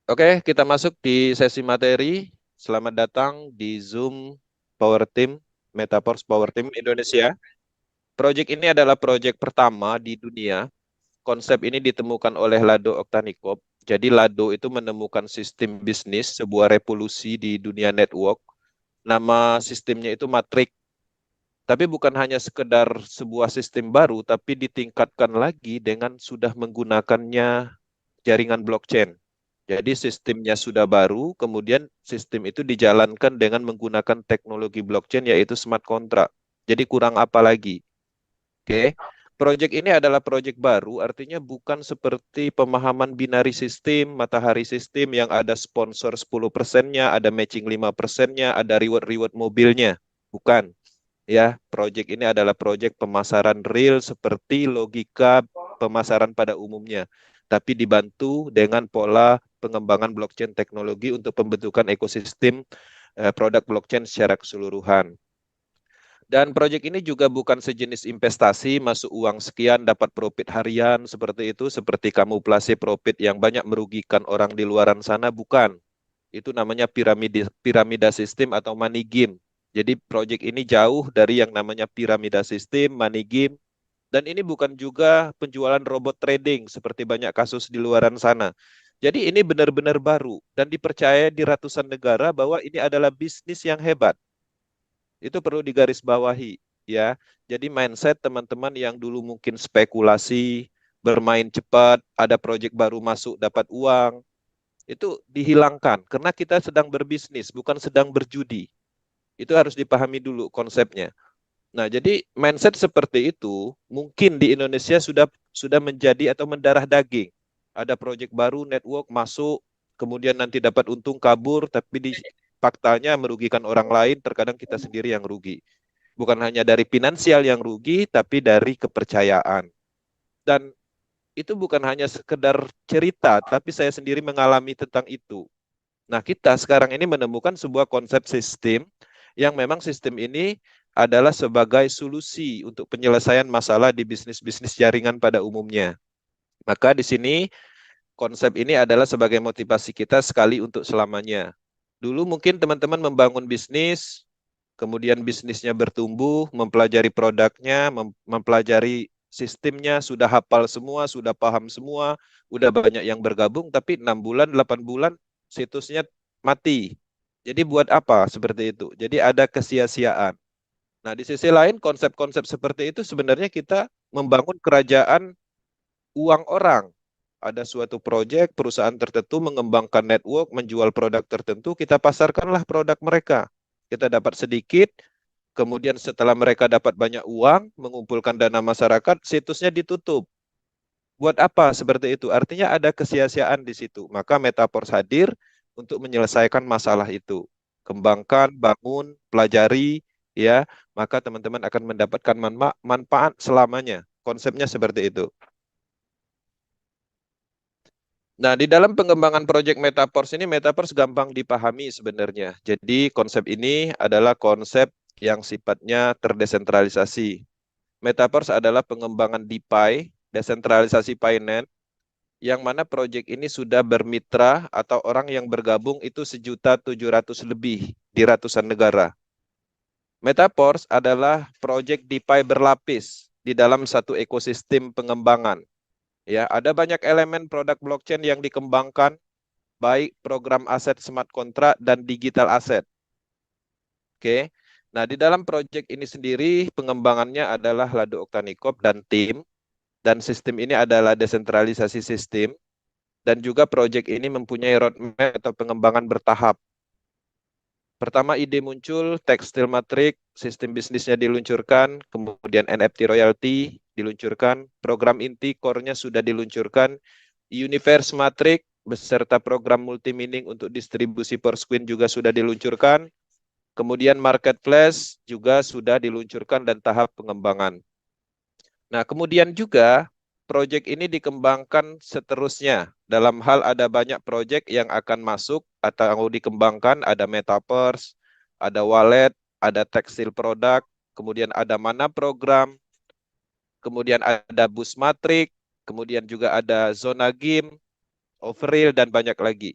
Oke, kita masuk di sesi materi. Selamat datang di Zoom Power Team, Metaverse Power Team Indonesia. Proyek ini adalah proyek pertama di dunia. Konsep ini ditemukan oleh Lado Oktanikov. Jadi Lado itu menemukan sistem bisnis, sebuah revolusi di dunia network. Nama sistemnya itu Matrix. Tapi bukan hanya sekedar sebuah sistem baru, tapi ditingkatkan lagi dengan sudah menggunakannya jaringan blockchain. Jadi sistemnya sudah baru, kemudian sistem itu dijalankan dengan menggunakan teknologi blockchain yaitu smart contract. Jadi kurang apa lagi? Oke. Proyek ini adalah proyek baru, artinya bukan seperti pemahaman binary sistem, matahari sistem yang ada sponsor 10%-nya, ada matching 5%-nya, ada reward-reward mobilnya. Bukan. Ya, proyek ini adalah proyek pemasaran real seperti logika pemasaran pada umumnya, tapi dibantu dengan pola pengembangan blockchain teknologi untuk pembentukan ekosistem produk blockchain secara keseluruhan. Dan proyek ini juga bukan sejenis investasi, masuk uang sekian, dapat profit harian, seperti itu, seperti kamuflase profit yang banyak merugikan orang di luaran sana, bukan. Itu namanya piramida sistem atau money game. Jadi proyek ini jauh dari yang namanya piramida sistem, money game, dan ini bukan juga penjualan robot trading seperti banyak kasus di luaran sana. Jadi ini benar-benar baru dan dipercaya di ratusan negara bahwa ini adalah bisnis yang hebat. Itu perlu digarisbawahi, ya. Jadi mindset teman-teman yang dulu mungkin spekulasi, bermain cepat, ada proyek baru masuk dapat uang, itu dihilangkan karena kita sedang berbisnis, bukan sedang berjudi. Itu harus dipahami dulu konsepnya. Nah, jadi mindset seperti itu mungkin di Indonesia sudah menjadi atau mendarah daging. Ada proyek baru, network masuk, kemudian nanti dapat untung kabur, tapi di faktanya merugikan orang lain, terkadang kita sendiri yang rugi. Bukan hanya dari finansial yang rugi, tapi dari kepercayaan. Dan itu bukan hanya sekedar cerita, tapi saya sendiri mengalami tentang itu. Nah, kita sekarang ini menemukan sebuah konsep sistem yang memang sistem ini adalah sebagai solusi untuk penyelesaian masalah di bisnis-bisnis jaringan pada umumnya. Maka di sini konsep ini adalah sebagai motivasi kita sekali untuk selamanya. Dulu mungkin teman-teman membangun bisnis, kemudian bisnisnya bertumbuh, mempelajari produknya, mempelajari sistemnya, sudah hafal semua, sudah paham semua, udah banyak yang bergabung, tapi 6 bulan, 8 bulan situsnya mati. Jadi buat apa seperti itu? Jadi ada kesia-siaan. Nah, di sisi lain konsep-konsep seperti itu sebenarnya kita membangun kerajaan uang orang. Ada suatu proyek, perusahaan tertentu mengembangkan network, menjual produk tertentu, kita pasarkanlah produk mereka. Kita dapat sedikit, kemudian setelah mereka dapat banyak uang, mengumpulkan dana masyarakat, situsnya ditutup. Buat apa seperti itu? Artinya ada kesia-siaan di situ. Maka Metaverse hadir untuk menyelesaikan masalah itu. Kembangkan, bangun, pelajari, ya, maka teman-teman akan mendapatkan manfaat selamanya. Konsepnya seperti itu. Nah, di dalam pengembangan proyek Metaverse ini, Metaverse gampang dipahami sebenarnya. Jadi, konsep ini adalah konsep yang sifatnya terdesentralisasi. Metaverse adalah pengembangan DeFi, desentralisasi finance, yang mana proyek ini sudah bermitra atau orang yang bergabung itu 1.700.000 lebih di ratusan negara. Metaverse adalah proyek DeFi berlapis di dalam satu ekosistem pengembangan. Ya, ada banyak elemen produk blockchain yang dikembangkan, baik program aset smart contract dan digital aset. Oke. Nah, di dalam proyek ini sendiri pengembangannya adalah Lado Oktanikov dan tim, dan sistem ini adalah desentralisasi sistem, dan juga proyek ini mempunyai roadmap atau pengembangan bertahap. Pertama ide muncul, tekstil matrik, sistem bisnisnya diluncurkan, kemudian NFT royalty diluncurkan, program inti core-nya sudah diluncurkan, Universe Matrix beserta program multi-mining untuk distribusi per screen juga sudah diluncurkan, kemudian marketplace juga sudah diluncurkan dan tahap pengembangan. Nah, kemudian juga proyek ini dikembangkan seterusnya. Dalam hal ada banyak proyek yang akan masuk atau dikembangkan, ada metaverse, ada wallet, ada tekstil produk, kemudian ada mana program, kemudian ada bus matrik, kemudian juga ada zona game, overreal, dan banyak lagi.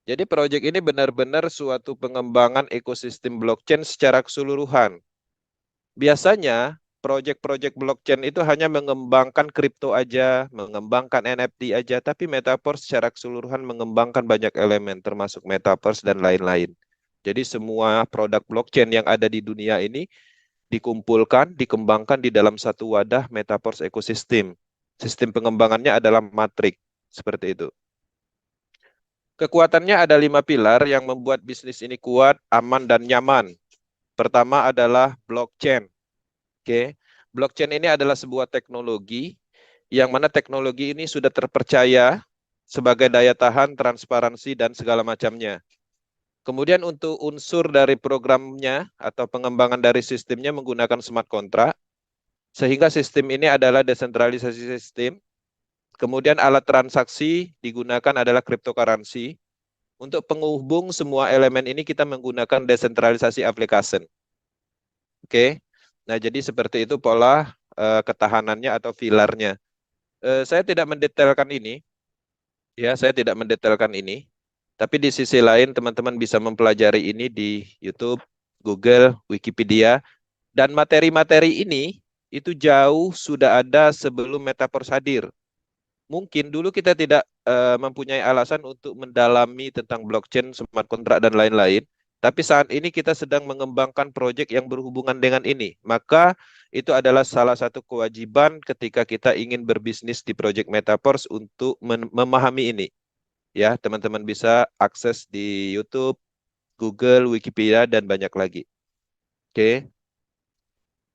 Jadi proyek ini benar-benar suatu pengembangan ekosistem blockchain secara keseluruhan. Biasanya proyek-proyek blockchain itu hanya mengembangkan kripto aja, mengembangkan NFT aja, tapi Metaverse secara keseluruhan mengembangkan banyak elemen termasuk Metaverse dan lain-lain. Jadi semua produk blockchain yang ada di dunia ini dikumpulkan, dikembangkan di dalam satu wadah Metaverse ekosistem. Sistem pengembangannya adalah matrik, seperti itu. Kekuatannya ada 5 pilar yang membuat bisnis ini kuat, aman, dan nyaman. Pertama adalah blockchain. Oke, blockchain ini adalah sebuah teknologi yang mana teknologi ini sudah terpercaya sebagai daya tahan, transparansi, dan segala macamnya. Kemudian untuk unsur dari programnya atau pengembangan dari sistemnya menggunakan smart contract, sehingga sistem ini adalah desentralisasi sistem. Kemudian alat transaksi digunakan adalah cryptocurrency. Untuk penghubung semua elemen ini kita menggunakan desentralisasi application. Oke. Nah, jadi seperti itu pola ketahanannya atau pilarnya. Saya tidak mendetailkan ini, ya, saya tidak mendetailkan ini. Tapi di sisi lain teman-teman bisa mempelajari ini di YouTube, Google, Wikipedia, dan materi-materi ini itu jauh sudah ada sebelum Metaverse hadir. Mungkin dulu kita tidak mempunyai alasan untuk mendalami tentang blockchain, smart contract, dan lain-lain. Tapi saat ini kita sedang mengembangkan proyek yang berhubungan dengan ini. Maka itu adalah salah satu kewajiban ketika kita ingin berbisnis di proyek Metaverse untuk memahami ini. Ya, teman-teman bisa akses di YouTube, Google, Wikipedia, dan banyak lagi. Oke.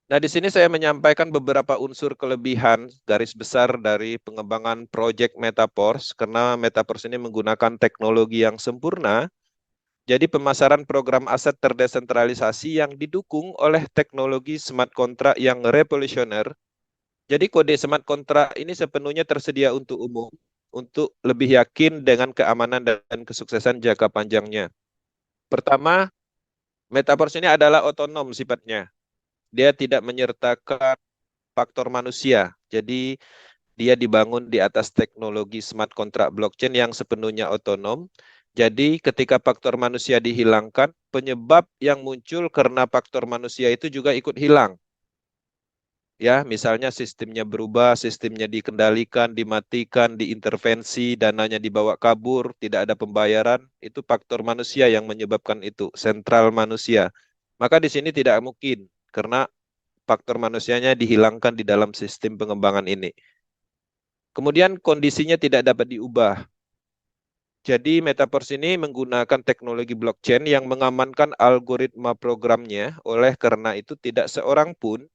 Nah, di sini saya menyampaikan beberapa unsur kelebihan garis besar dari pengembangan proyek Metaverse, karena Metaverse ini menggunakan teknologi yang sempurna. Jadi pemasaran program aset terdesentralisasi yang didukung oleh teknologi smart contract yang revolusioner. Jadi kode smart contract ini sepenuhnya tersedia untuk umum, untuk lebih yakin dengan keamanan dan kesuksesan jangka panjangnya. Pertama, Metaverse ini adalah otonom sifatnya. Dia tidak menyertakan faktor manusia. Jadi dia dibangun di atas teknologi smart contract blockchain yang sepenuhnya otonom. Jadi ketika faktor manusia dihilangkan, penyebab yang muncul karena faktor manusia itu juga ikut hilang. Ya, misalnya sistemnya berubah, sistemnya dikendalikan, dimatikan, diintervensi, dananya dibawa kabur, tidak ada pembayaran, itu faktor manusia yang menyebabkan itu, sentral manusia. Maka di sini tidak mungkin karena faktor manusianya dihilangkan di dalam sistem pengembangan ini. Kemudian kondisinya tidak dapat diubah. Jadi Metaverse ini menggunakan teknologi blockchain yang mengamankan algoritma programnya, oleh karena itu tidak seorang pun,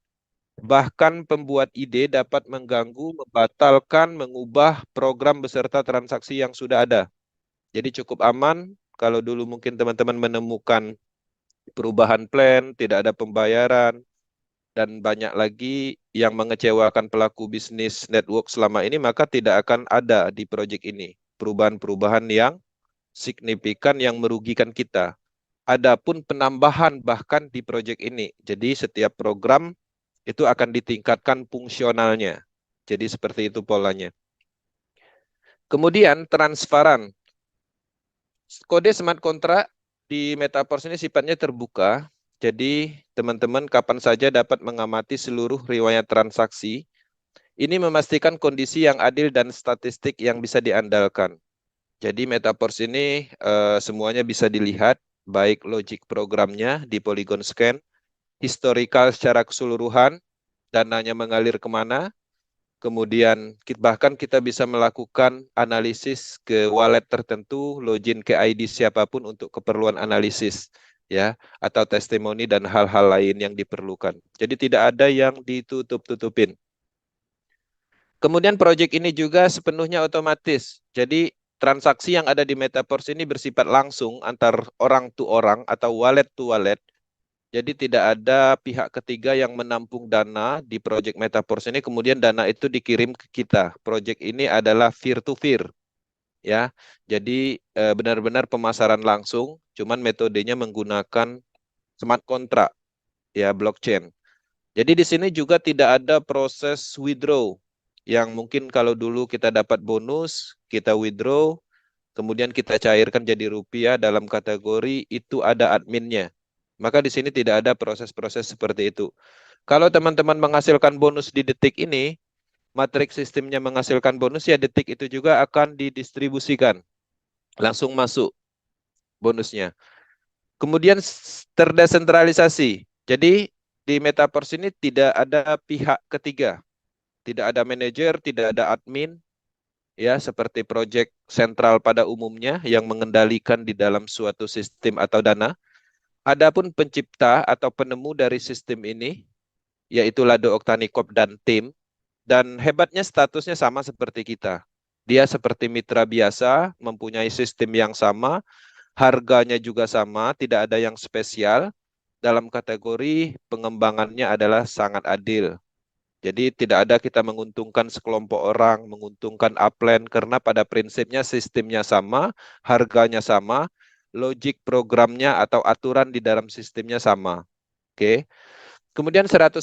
bahkan pembuat ide dapat mengganggu, membatalkan, mengubah program beserta transaksi yang sudah ada. Jadi cukup aman. Kalau dulu mungkin teman-teman menemukan perubahan plan, tidak ada pembayaran, dan banyak lagi yang mengecewakan pelaku bisnis network selama ini, maka tidak akan ada di proyek ini perubahan-perubahan yang signifikan yang merugikan kita. Adapun penambahan bahkan di proyek ini. Jadi setiap program itu akan ditingkatkan fungsionalnya. Jadi seperti itu polanya. Kemudian transparan. Kode smart contract di Metaverse ini sifatnya terbuka. Jadi teman-teman kapan saja dapat mengamati seluruh riwayat transaksi. Ini memastikan kondisi yang adil dan statistik yang bisa diandalkan. Jadi Metaverse ini semuanya bisa dilihat, baik logik programnya di Polygon Scan, historical secara keseluruhan, dananya mengalir kemana, kemudian bahkan kita bisa melakukan analisis ke wallet tertentu, login ke ID siapapun untuk keperluan analisis, ya, atau testimoni dan hal-hal lain yang diperlukan. Jadi tidak ada yang ditutup-tutupin. Kemudian proyek ini juga sepenuhnya otomatis. Jadi transaksi yang ada di Metaverse ini bersifat langsung antar orang to orang atau wallet to wallet. Jadi tidak ada pihak ketiga yang menampung dana di proyek Metaverse ini, kemudian dana itu dikirim ke kita. Proyek ini adalah peer to peer, ya. Jadi benar-benar pemasaran langsung, cuman metodenya menggunakan smart contract, ya, blockchain. Jadi di sini juga tidak ada proses withdraw yang mungkin kalau dulu kita dapat bonus, kita withdraw, kemudian kita cairkan jadi rupiah dalam kategori itu ada adminnya. Maka di sini tidak ada proses-proses seperti itu. Kalau teman-teman menghasilkan bonus di detik ini, matriks sistemnya menghasilkan bonus, ya detik itu juga akan didistribusikan. Langsung masuk bonusnya. Kemudian terdesentralisasi. Jadi di Metaverse ini tidak ada pihak ketiga. Tidak ada manajer, tidak ada admin, ya seperti proyek sentral pada umumnya yang mengendalikan di dalam suatu sistem atau dana. Adapun pencipta atau penemu dari sistem ini, yaitu Lado Oktanikop dan tim, dan hebatnya statusnya sama seperti kita. Dia seperti mitra biasa, mempunyai sistem yang sama, harganya juga sama, tidak ada yang spesial. Dalam kategori pengembangannya adalah sangat adil. Jadi tidak ada kita menguntungkan sekelompok orang, menguntungkan upline, karena pada prinsipnya sistemnya sama, harganya sama, logik programnya atau aturan di dalam sistemnya sama. Oke. Kemudian 100%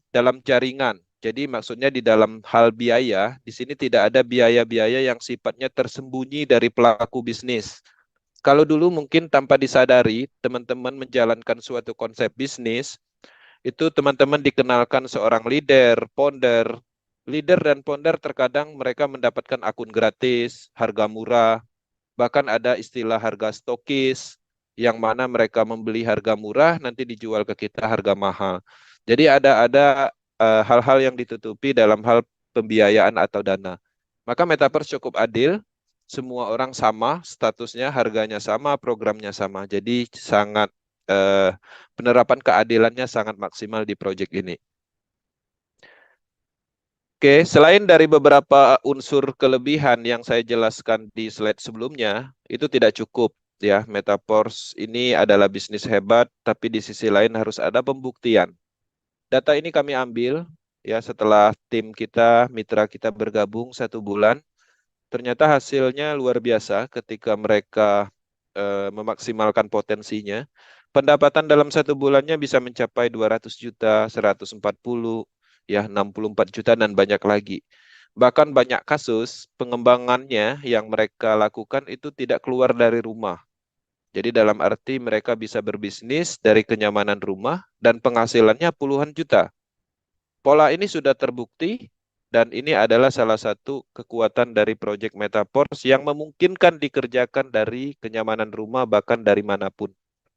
dalam jaringan. Jadi maksudnya di dalam hal biaya, di sini tidak ada biaya-biaya yang sifatnya tersembunyi dari pelaku bisnis. Kalau dulu mungkin tanpa disadari, teman-teman menjalankan suatu konsep bisnis, itu teman-teman dikenalkan seorang leader, founder. Leader dan founder terkadang mereka mendapatkan akun gratis, harga murah, bahkan ada istilah harga stokis, yang mana mereka membeli harga murah, nanti dijual ke kita harga mahal. Jadi ada hal-hal yang ditutupi dalam hal pembiayaan atau dana. Maka Metaverse cukup adil, semua orang sama, statusnya, harganya sama, programnya sama. Jadi sangat penerapan keadilannya sangat maksimal di proyek ini. Oke, selain dari beberapa unsur kelebihan yang saya jelaskan di slide sebelumnya, itu tidak cukup ya. Metaverse ini adalah bisnis hebat, tapi di sisi lain harus ada pembuktian. Data ini kami ambil ya setelah tim kita, mitra kita bergabung 1 bulan. Ternyata hasilnya luar biasa ketika mereka memaksimalkan potensinya. Pendapatan dalam 1 bulannya bisa mencapai 200 juta, 140, ya 64 juta dan banyak lagi. Bahkan banyak kasus pengembangannya yang mereka lakukan itu tidak keluar dari rumah. Jadi dalam arti mereka bisa berbisnis dari kenyamanan rumah dan penghasilannya puluhan juta. Pola ini sudah terbukti dan ini adalah salah satu kekuatan dari proyek Metaverse yang memungkinkan dikerjakan dari kenyamanan rumah bahkan dari manapun.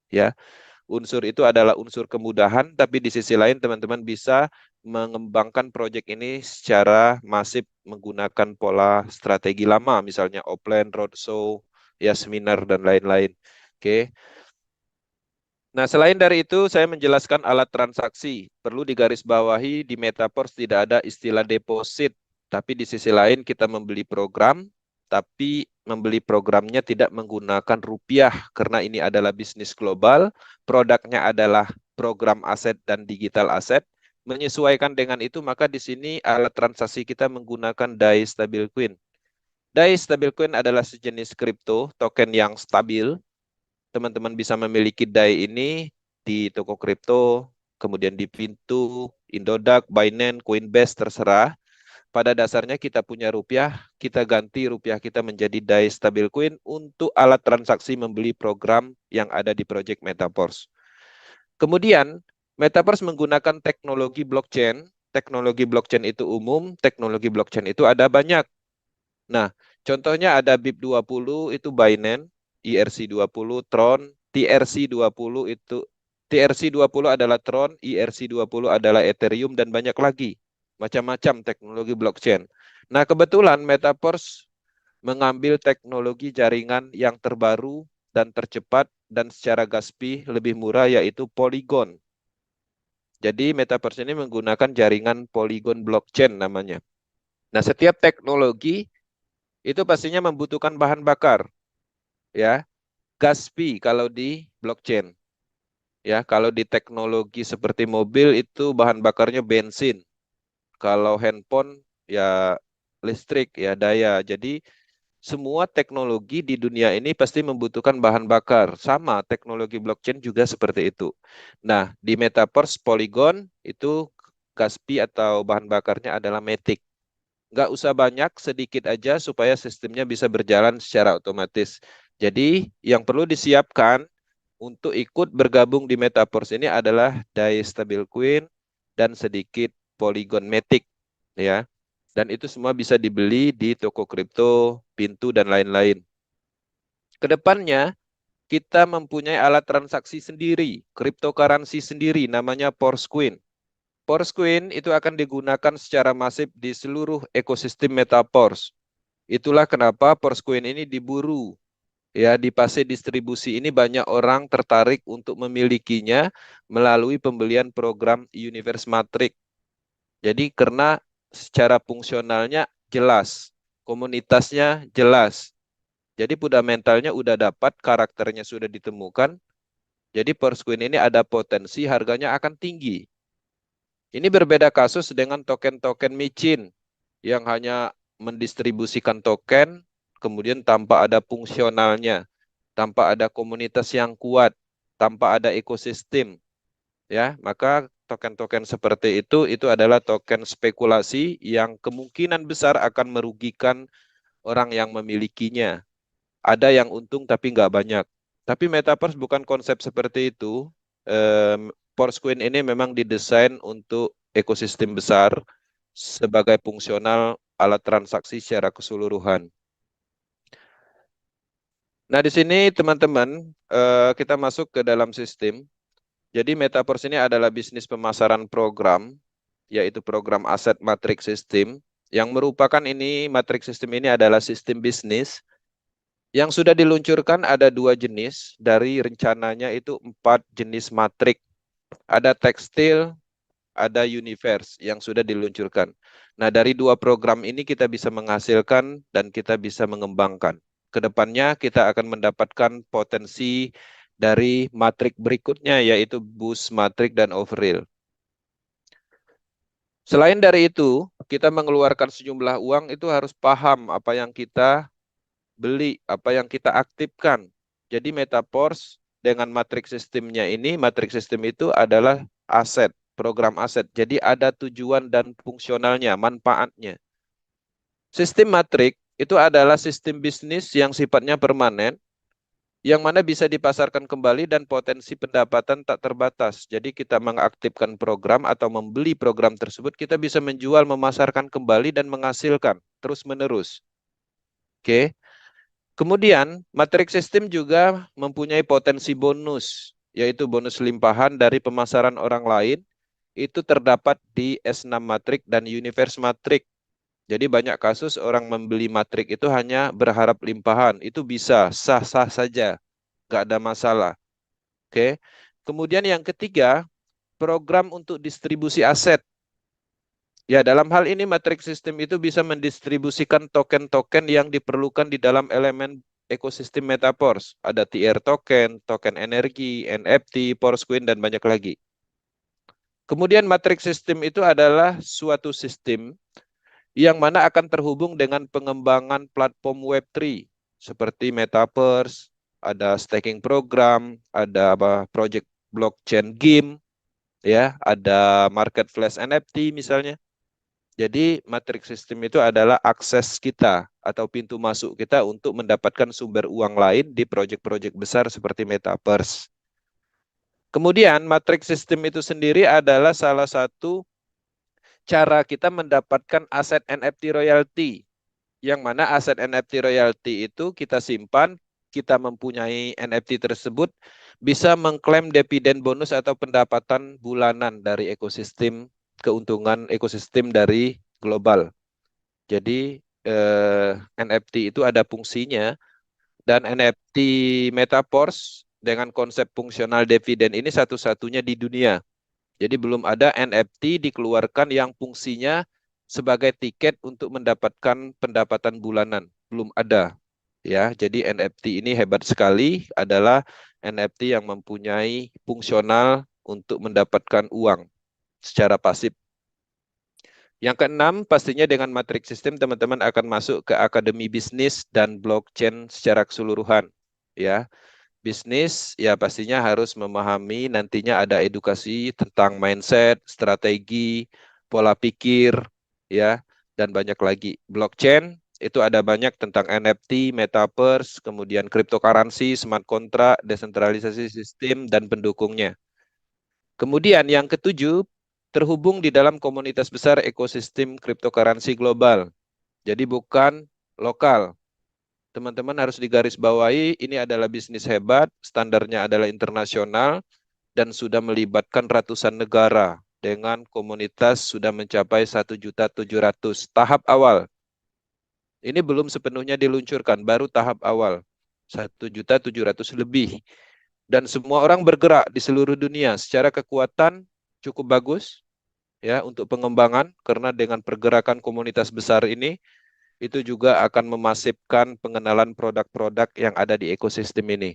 Ya, unsur itu adalah unsur kemudahan, tapi di sisi lain teman-teman bisa mengembangkan proyek ini secara masif menggunakan pola strategi lama, misalnya offline, roadshow, ya seminar dan lain-lain. Oke. Nah, selain dari itu, saya menjelaskan alat transaksi. Perlu digarisbawahi, di Metaverse tidak ada istilah deposit. Tapi di sisi lain, kita membeli program, tapi membeli programnya tidak menggunakan rupiah, karena ini adalah bisnis global. Produknya adalah program aset dan digital aset. Menyesuaikan dengan itu, maka di sini alat transaksi kita menggunakan DAI Stablecoin. DAI Stablecoin adalah sejenis kripto, token yang stabil. Teman-teman bisa memiliki DAI ini di toko kripto, kemudian di Pintu, Indodax, Binance, Coinbase, terserah. Pada dasarnya kita punya rupiah, kita ganti rupiah kita menjadi DAI stablecoin untuk alat transaksi membeli program yang ada di Project Metaverse. Kemudian, Metaverse menggunakan teknologi blockchain. Teknologi blockchain itu umum, teknologi blockchain itu ada banyak. Nah, contohnya ada BIP20 itu Binance, IRC20 Tron, TRC20 itu TRC20 adalah Tron, IRC20 adalah Ethereum dan banyak lagi. Macam-macam teknologi blockchain. Nah, kebetulan Metaverse mengambil teknologi jaringan yang terbaru dan tercepat dan secara gaspi lebih murah yaitu Polygon. Jadi Metaverse ini menggunakan jaringan Polygon blockchain namanya. Nah, setiap teknologi itu pastinya membutuhkan bahan bakar, ya. Gaspi kalau di blockchain, ya. Kalau di teknologi seperti mobil itu bahan bakarnya bensin. Kalau handphone ya listrik, ya daya. Jadi semua teknologi di dunia ini pasti membutuhkan bahan bakar. Sama teknologi blockchain juga seperti itu. Nah, di Metaverse Polygon itu gaspi atau bahan bakarnya adalah Matic. nggak usah banyak, sedikit aja supaya sistemnya bisa berjalan secara otomatis. Jadi yang perlu disiapkan untuk ikut bergabung di Metaverse ini adalah die stabil coin dan sedikit Polygon Matic ya. Dan itu semua bisa dibeli di toko kripto, Pintu dan lain-lain. Kedepannya kita mempunyai alat transaksi sendiri, cryptocurrency sendiri namanya Porscoin. Porscoin itu akan digunakan secara masif di seluruh ekosistem Metaverse. Itulah kenapa Porscoin ini diburu. Ya, di fase distribusi ini banyak orang tertarik untuk memilikinya melalui pembelian program Universe Matrix. Jadi karena secara fungsionalnya jelas, komunitasnya jelas. Jadi fundamentalnya udah dapat, karakternya sudah ditemukan. Jadi Porscoin ini ada potensi harganya akan tinggi. Ini berbeda kasus dengan token-token micin yang hanya mendistribusikan token, kemudian tanpa ada fungsionalnya, tanpa ada komunitas yang kuat, tanpa ada ekosistem, ya. Maka token-token seperti itu adalah token spekulasi yang kemungkinan besar akan merugikan orang yang memilikinya. Ada yang untung tapi nggak banyak. Tapi Metaverse bukan konsep seperti itu. Porscoin ini memang didesain untuk ekosistem besar sebagai fungsional alat transaksi secara keseluruhan. Nah, di sini teman-teman, kita masuk ke dalam sistem. Jadi Metaverse ini adalah bisnis pemasaran program, yaitu program aset matrix system, yang merupakan ini, matrix system ini adalah sistem bisnis yang sudah diluncurkan ada 2 jenis, dari rencananya itu 4 jenis matrik. Ada tekstil, ada universe yang sudah diluncurkan. Nah, dari 2 program ini kita bisa menghasilkan dan kita bisa mengembangkan. Kedepannya kita akan mendapatkan potensi dari matrik berikutnya, yaitu boost matrik dan overreal. Selain dari itu, kita mengeluarkan sejumlah uang itu harus paham apa yang kita beli, apa yang kita aktifkan. Jadi Metaverse dengan matrix sistemnya ini, matrix sistem itu adalah aset, program aset. Jadi ada tujuan dan fungsionalnya, manfaatnya. Sistem matrix itu adalah sistem bisnis yang sifatnya permanen, yang mana bisa dipasarkan kembali dan potensi pendapatan tak terbatas. Jadi kita mengaktifkan program atau membeli program tersebut, kita bisa menjual, memasarkan kembali dan menghasilkan terus-menerus. Oke. Kemudian, matrix system juga mempunyai potensi bonus, yaitu bonus limpahan dari pemasaran orang lain. Itu terdapat di S6 matrix dan universe matrix. Jadi banyak kasus orang membeli matrix itu hanya berharap limpahan. Itu bisa, sah-sah saja, nggak ada masalah. Oke. Kemudian yang ketiga, program untuk distribusi aset. Ya, dalam hal ini matrix system itu bisa mendistribusikan token-token yang diperlukan di dalam elemen ekosistem Metaverse. Ada TR token, token energi, NFT, Porscoin, dan banyak lagi. Kemudian matrix system itu adalah suatu sistem yang mana akan terhubung dengan pengembangan platform Web3 seperti Metaverse, ada staking program, ada project blockchain game, ya, ada marketplace NFT misalnya. Jadi matrix system itu adalah akses kita atau pintu masuk kita untuk mendapatkan sumber uang lain di proyek-proyek besar seperti Metaverse. Kemudian matrix system itu sendiri adalah salah satu cara kita mendapatkan aset NFT royalty. Yang mana aset NFT royalty itu kita simpan, kita mempunyai NFT tersebut, bisa mengklaim dividen bonus atau pendapatan bulanan dari ekosistem, keuntungan ekosistem dari global. Jadi NFT itu ada fungsinya, dan NFT Metaverse dengan konsep fungsional dividen ini satu-satunya di dunia. Jadi belum ada NFT dikeluarkan yang fungsinya sebagai tiket untuk mendapatkan pendapatan bulanan. Belum ada. Ya, jadi NFT ini hebat sekali, adalah NFT yang mempunyai fungsional untuk mendapatkan uang secara pasif. Yang keenam, pastinya dengan matrix system teman-teman akan masuk ke akademi bisnis dan blockchain secara keseluruhan. Ya, bisnis ya pastinya harus memahami, nantinya ada edukasi tentang mindset, strategi, pola pikir, ya. dan banyak lagi. Blockchain itu ada banyak tentang NFT, metaverse, kemudian cryptocurrency, smart contract, desentralisasi sistem, dan pendukungnya. Kemudian yang ketujuh, terhubung di dalam komunitas besar ekosistem cryptocurrency global. Jadi bukan lokal. Teman-teman harus digarisbawahi, ini adalah bisnis hebat, standarnya adalah internasional, dan sudah melibatkan ratusan negara dengan komunitas sudah mencapai 1.700.000 tahap awal. Ini belum sepenuhnya diluncurkan, baru tahap awal. 1.700.000 lebih. Dan semua orang bergerak di seluruh dunia secara kekuatan cukup bagus ya untuk pengembangan karena dengan pergerakan komunitas besar ini itu juga akan memasifkan pengenalan produk-produk yang ada di ekosistem ini.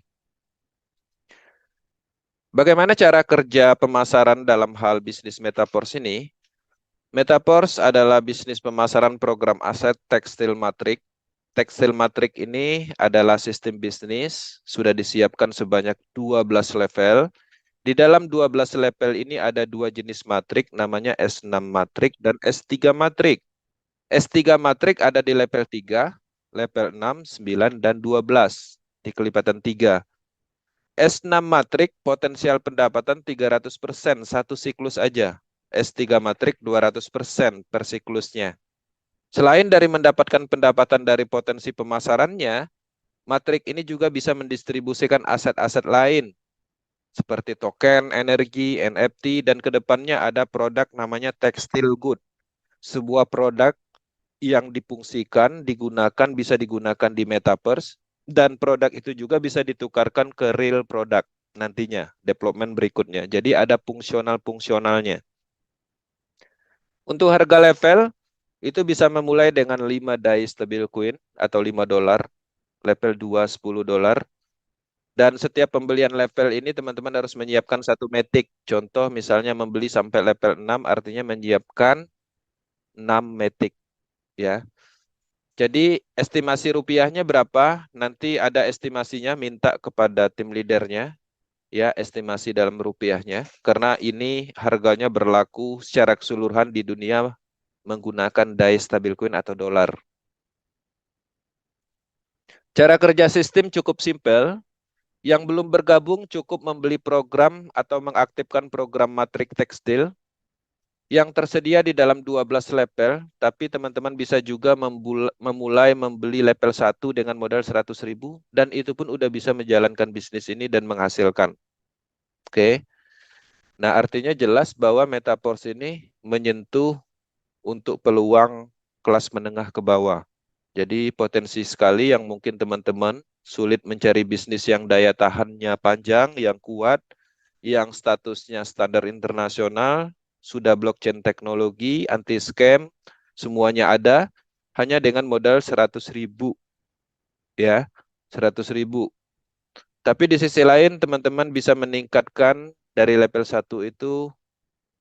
Bagaimana cara kerja pemasaran dalam hal bisnis Metaverse ini? Metaverse adalah bisnis pemasaran program aset tekstil matrik. Tekstil matrik ini adalah sistem bisnis, sudah disiapkan sebanyak 12 level. Di dalam 12 level ini ada dua jenis matrik, namanya S6 matrik dan S3 matrik. S3 matrik ada di level 3, level 6, 9, dan 12 di kelipatan 3. S6 matrik potensial pendapatan 300% satu siklus aja. S3 matrik 200% per siklusnya. Selain dari mendapatkan pendapatan dari potensi pemasarannya, matrik ini juga bisa mendistribusikan aset-aset lain seperti token, energi, NFT, dan kedepannya ada produk namanya textile good. Sebuah produk yang difungsikan, digunakan, bisa digunakan di Metaverse, dan produk itu juga bisa ditukarkan ke real product nantinya, development berikutnya. Jadi ada fungsional-fungsionalnya. Untuk harga level, itu bisa memulai dengan 5 DAI stablecoin atau $5, level 2 $10. Dan setiap pembelian level ini teman-teman harus menyiapkan satu matic. Contoh misalnya membeli sampai level 6 artinya menyiapkan 6 matic ya. Jadi estimasi rupiahnya berapa? Nanti ada estimasinya, minta kepada tim leadernya ya estimasi dalam rupiahnya karena ini harganya berlaku secara keseluruhan di dunia menggunakan DAI stablecoin atau dolar. Cara kerja sistem cukup simpel. Yang belum bergabung cukup membeli program atau mengaktifkan program matrik tekstil yang tersedia di dalam 12 level, tapi teman-teman bisa juga memulai membeli level 1 dengan modal 100.000 dan itu pun udah bisa menjalankan bisnis ini dan menghasilkan. Oke. Nah, artinya jelas bahwa Metaverse ini menyentuh untuk peluang kelas menengah ke bawah. Jadi potensi sekali yang mungkin teman-teman sulit mencari bisnis yang daya tahannya panjang, yang kuat, yang statusnya standar internasional, sudah blockchain teknologi, anti scam, semuanya ada, hanya dengan modal 100.000 ya, 100.000. Tapi di sisi lain teman-teman bisa meningkatkan dari level 1 itu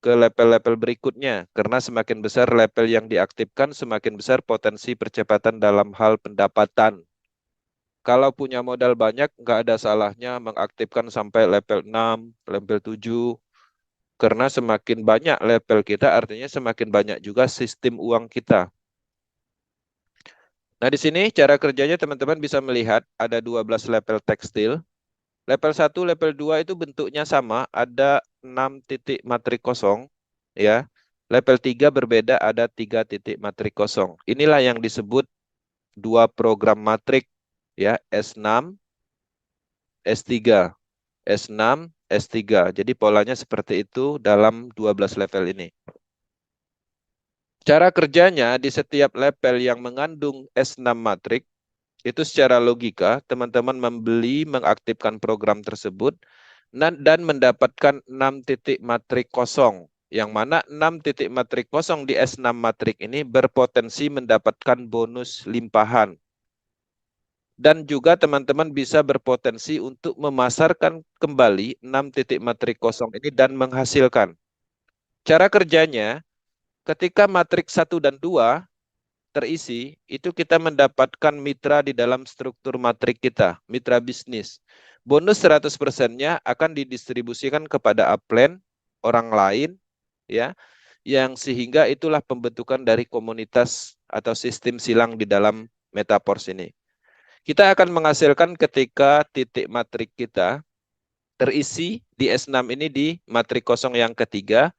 ke level-level berikutnya. Karena semakin besar level yang diaktifkan, semakin besar potensi percepatan dalam hal pendapatan. Kalau punya modal banyak, nggak ada salahnya mengaktifkan sampai level 6, level 7. Karena semakin banyak level kita, artinya semakin banyak juga sistem uang kita. Nah, di sini cara kerjanya teman-teman bisa melihat ada 12 level tekstil. Level 1, level 2 itu bentuknya sama, ada 6 titik matrik kosong, ya. Level 3 berbeda, ada 3 titik matrik kosong. Inilah yang disebut dua program matrik, ya, S6, S3. S6, S3. Jadi polanya seperti itu dalam 12 level ini. Cara kerjanya di setiap level yang mengandung S6 matrik, itu secara logika, teman-teman membeli, mengaktifkan program tersebut, dan mendapatkan 6 titik matrik kosong. Yang mana 6 titik matrik kosong di S6 matrik ini berpotensi mendapatkan bonus limpahan. Dan juga teman-teman bisa berpotensi untuk memasarkan kembali 6 titik matrik kosong ini dan menghasilkan. Cara kerjanya, ketika matrik 1 dan 2 terisi, itu kita mendapatkan mitra di dalam struktur matrik kita, mitra bisnis. Bonus 100%-nya akan didistribusikan kepada upline, orang lain, ya, yang sehingga itulah pembentukan dari komunitas atau sistem silang di dalam Metaporse ini. Kita akan menghasilkan ketika titik matrik kita terisi di S6 ini di matrik kosong yang ketiga,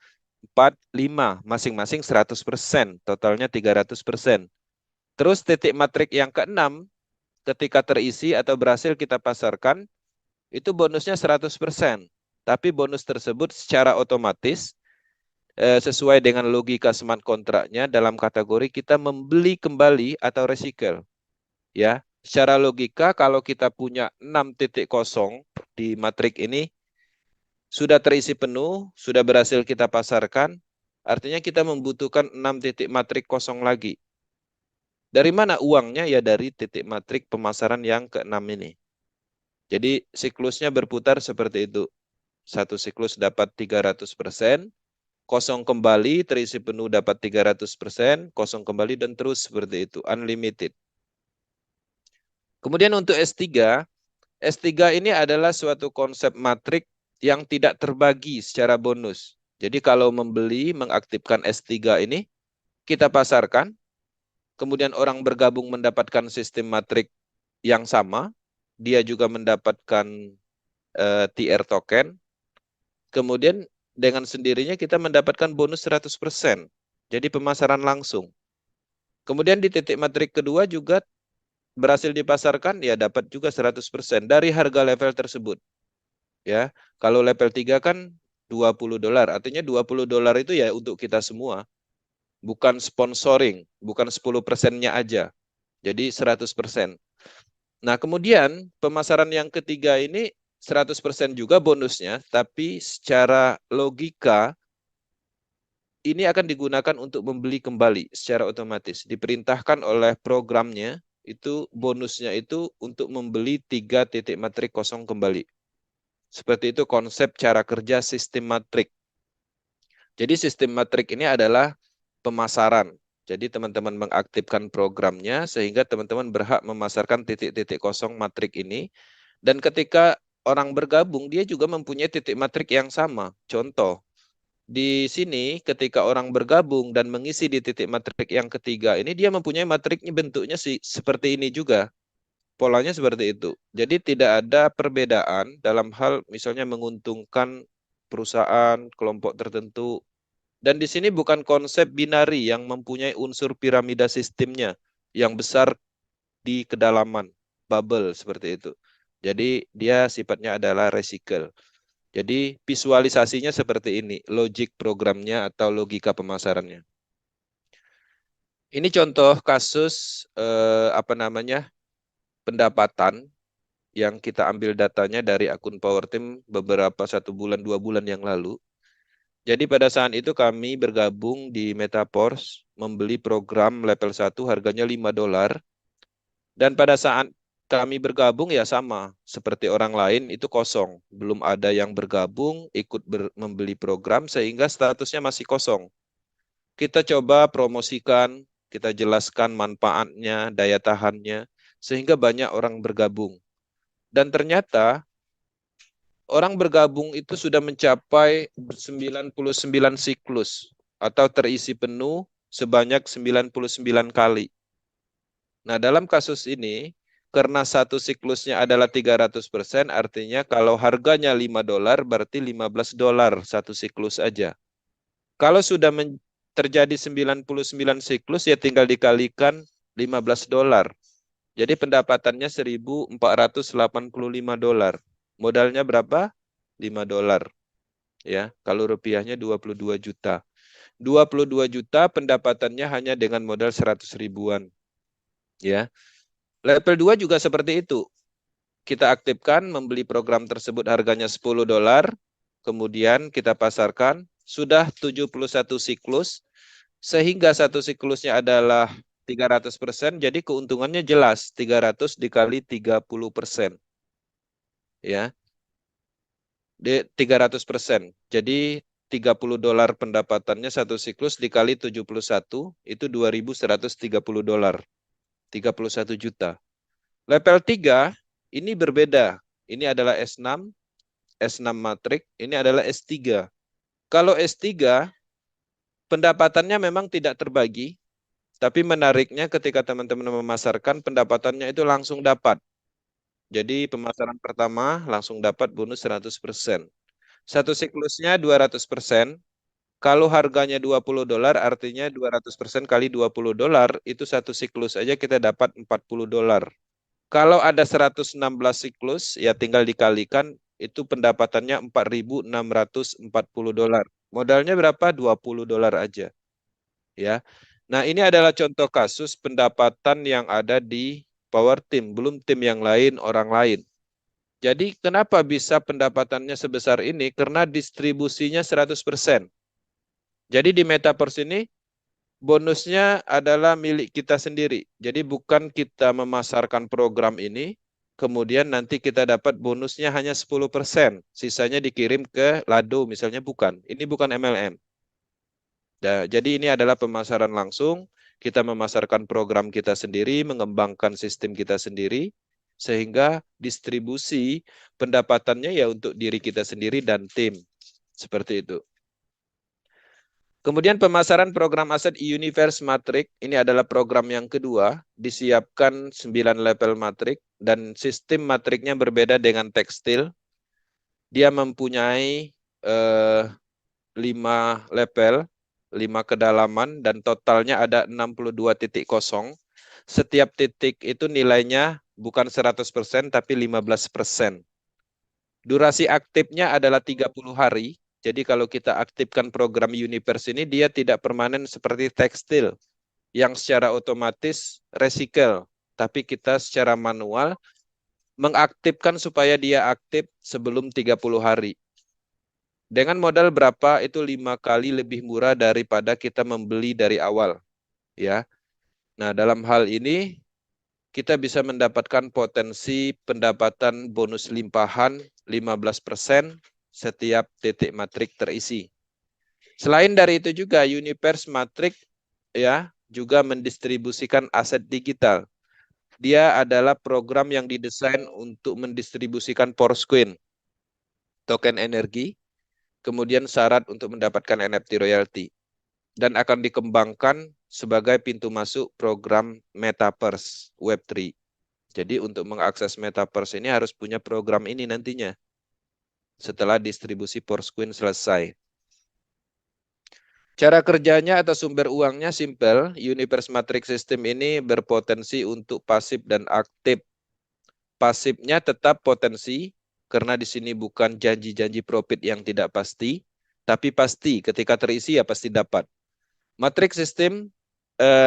4, 5, masing-masing 100%, totalnya 300%. Terus titik matrik yang keenam, ketika terisi atau berhasil kita pasarkan, itu bonusnya 100%. Tapi bonus tersebut secara otomatis sesuai dengan logika smart kontraknya dalam kategori kita membeli kembali atau recycle. Ya, secara logika kalau kita punya 6 titik kosong di matrik ini sudah terisi penuh, sudah berhasil kita pasarkan, artinya kita membutuhkan 6 titik matrik kosong lagi. Dari mana uangnya? Ya dari titik matrik pemasaran yang ke-6 ini. Jadi siklusnya berputar seperti itu. Satu siklus dapat 300%, kosong kembali, terisi penuh dapat 300%, kosong kembali, dan terus seperti itu, unlimited. Kemudian untuk S3, S3 ini adalah suatu konsep matrik yang tidak terbagi secara bonus. Jadi kalau membeli, mengaktifkan S3 ini, kita pasarkan, kemudian orang bergabung mendapatkan sistem matrik yang sama, dia juga mendapatkan TR token, kemudian dengan sendirinya kita mendapatkan bonus 100%. Jadi pemasaran langsung. Kemudian di titik matrik kedua juga berhasil dipasarkan, ya dapat juga 100% dari harga level tersebut. Ya, kalau level 3 kan $20, artinya $20 itu ya untuk kita semua. Bukan sponsoring, bukan 10%-nya aja. Jadi 100%. Nah, kemudian pemasaran yang ketiga ini 100% juga bonusnya, tapi secara logika ini akan digunakan untuk membeli kembali secara otomatis. Diperintahkan oleh programnya, itu bonusnya itu untuk membeli 3 titik matrik kosong kembali. Seperti itu konsep cara kerja sistem matrik. Jadi sistem matrik ini adalah pemasaran. Jadi teman-teman mengaktifkan programnya sehingga teman-teman berhak memasarkan titik-titik kosong matrik ini. Dan ketika orang bergabung, dia juga mempunyai titik matrik yang sama. Contoh, di sini ketika orang bergabung dan mengisi di titik matrik yang ketiga ini, dia mempunyai matriknya bentuknya seperti ini juga. Polanya seperti itu. Jadi tidak ada perbedaan dalam hal misalnya menguntungkan perusahaan, kelompok tertentu. Dan di sini bukan konsep binari yang mempunyai unsur piramida sistemnya yang besar di kedalaman, bubble seperti itu. Jadi dia sifatnya adalah recycle. Jadi visualisasinya seperti ini, logik programnya atau logika pemasarannya. Ini contoh kasus pendapatan yang kita ambil datanya dari akun PowerTeam beberapa 1 bulan 2 bulan yang lalu. Jadi pada saat itu kami bergabung di Metaporse, membeli program level 1 harganya $5. Dan pada saat kami bergabung ya sama, seperti orang lain itu kosong. Belum ada yang bergabung, ikut membeli program sehingga statusnya masih kosong. Kita coba promosikan, kita jelaskan manfaatnya, daya tahannya, sehingga banyak orang bergabung. Dan ternyata orang bergabung itu sudah mencapai 99 siklus atau terisi penuh sebanyak 99 kali. Nah, dalam kasus ini, karena satu siklusnya adalah 300%, artinya kalau harganya $5, berarti $15 satu siklus aja. Kalau sudah terjadi 99 siklus, ya tinggal dikalikan $15. Jadi pendapatannya $1.485. Modalnya berapa? $5. Ya, kalau rupiahnya 22 juta. 22 juta pendapatannya hanya dengan modal 100 ribuan. Ya. Level 2 juga seperti itu. Kita aktifkan membeli program tersebut harganya $10, kemudian kita pasarkan, sudah 71 siklus, sehingga satu siklusnya adalah 300%, jadi keuntungannya jelas, 300 dikali 30%. Ya, 300%. Jadi $30 pendapatannya satu siklus dikali 71, itu $2.130. 31 juta. Level 3 ini berbeda. Ini adalah S6, S6 matrik, ini adalah S3. Kalau S3 pendapatannya memang tidak terbagi, tapi menariknya ketika teman-teman memasarkan, pendapatannya itu langsung dapat. Jadi pemasaran pertama langsung dapat bonus 100%. Satu siklusnya 200%. Kalau harganya $20, artinya 200% kali $20, itu satu siklus aja kita dapat $40. Kalau ada 116 siklus, ya tinggal dikalikan, itu pendapatannya $4.640. Modalnya berapa? $20 aja. Ya. Nah, ini adalah contoh kasus pendapatan yang ada di Power Team, belum tim yang lain, orang lain. Jadi kenapa bisa pendapatannya sebesar ini? Karena distribusinya 100%. Jadi di Metaverse ini bonusnya adalah milik kita sendiri. Jadi bukan kita memasarkan program ini, kemudian nanti kita dapat bonusnya hanya 10%. Sisanya dikirim ke Lado misalnya, bukan. Ini bukan MLM. Nah, jadi ini adalah pemasaran langsung. Kita memasarkan program kita sendiri, mengembangkan sistem kita sendiri, sehingga distribusi pendapatannya ya untuk diri kita sendiri dan tim. Seperti itu. Kemudian pemasaran program aset Universe Matrix, ini adalah program yang kedua, disiapkan 9 level matrix, dan sistem matriknya berbeda dengan tekstil. Dia mempunyai 5 level, 5 kedalaman, dan totalnya ada 62.0. Setiap titik itu nilainya bukan 100%, tapi 15%. Durasi aktifnya adalah 30 hari. Jadi kalau kita aktifkan program Universe ini, dia tidak permanen seperti tekstil, yang secara otomatis recycle. Tapi kita secara manual mengaktifkan supaya dia aktif sebelum 30 hari. Dengan modal berapa? Itu 5 kali lebih murah daripada kita membeli dari awal. Ya. Nah, dalam hal ini kita bisa mendapatkan potensi pendapatan bonus limpahan 15% setiap titik matrik terisi. Selain dari itu juga Universe Matrix ya juga mendistribusikan aset digital. Dia adalah program yang didesain untuk mendistribusikan Porscoin, token energi, kemudian syarat untuk mendapatkan NFT royalty, dan akan dikembangkan sebagai pintu masuk program Metaverse Web3. Jadi untuk mengakses Metaverse ini harus punya program ini nantinya setelah distribusi Porscoin selesai. Cara kerjanya atau sumber uangnya simple. Universe Matrix System ini berpotensi untuk pasif dan aktif. Pasifnya tetap potensi, karena di sini bukan janji-janji profit yang tidak pasti, tapi pasti ketika terisi ya pasti dapat. Matrix System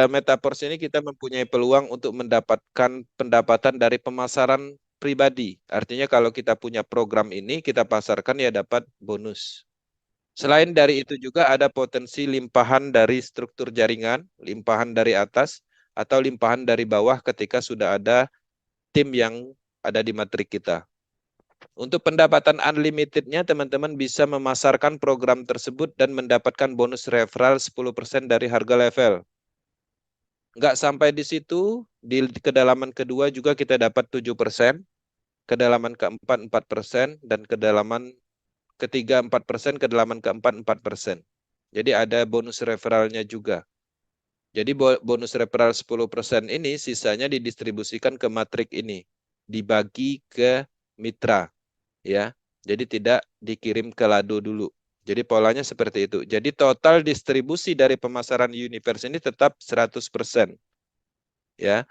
Metaverse ini kita mempunyai peluang untuk mendapatkan pendapatan dari pemasaran pribadi. Artinya kalau kita punya program ini, kita pasarkan ya dapat bonus. Selain dari itu juga ada potensi limpahan dari struktur jaringan, limpahan dari atas, atau limpahan dari bawah ketika sudah ada tim yang ada di matrik kita. Untuk pendapatan unlimitednya, teman-teman bisa memasarkan program tersebut dan mendapatkan bonus referral 10% dari harga level. Nggak sampai di situ, di kedalaman kedua juga kita dapat 7%, kedalaman keempat 4%, dan kedalaman ketiga 4%, kedalaman keempat 4%. Jadi ada bonus referralnya juga. Jadi bonus referral 10% ini sisanya didistribusikan ke matrik ini. Dibagi ke mitra. Ya, jadi tidak dikirim ke Lado dulu. Jadi polanya seperti itu. Jadi total distribusi dari pemasaran Universe ini tetap 100%. Ya.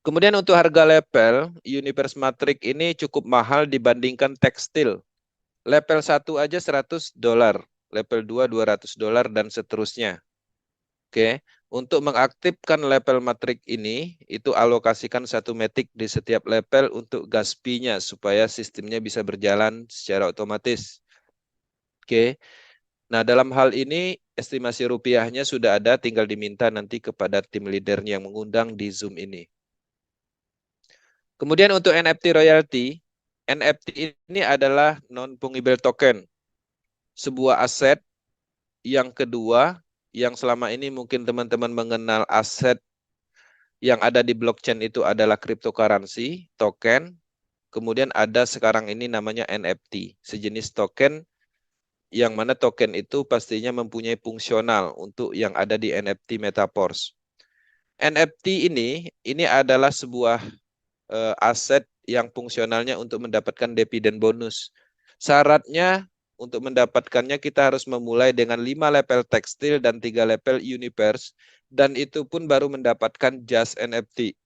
Kemudian untuk harga level, Universe Matrix ini cukup mahal dibandingkan tekstil. Level 1 aja $100, level 2 $200 dan seterusnya. Oke, untuk mengaktifkan level matrik ini, itu alokasikan 1 matic di setiap level untuk gas fee-nya supaya sistemnya bisa berjalan secara otomatis. Oke, nah dalam hal ini estimasi rupiahnya sudah ada, tinggal diminta nanti kepada tim leadernya yang mengundang di Zoom ini. Kemudian untuk NFT royalty, NFT ini adalah non-fungible token, sebuah aset yang kedua yang selama ini mungkin teman-teman mengenal aset yang ada di blockchain itu adalah cryptocurrency, token, kemudian ada sekarang ini namanya NFT, sejenis token yang mana token itu pastinya mempunyai fungsional untuk yang ada di NFT Metaverse. NFT ini adalah sebuah aset yang fungsionalnya untuk mendapatkan dividen bonus. Syaratnya untuk mendapatkannya kita harus memulai dengan 5 level tekstil dan 3 level universe, dan itu pun baru mendapatkan Just NFT.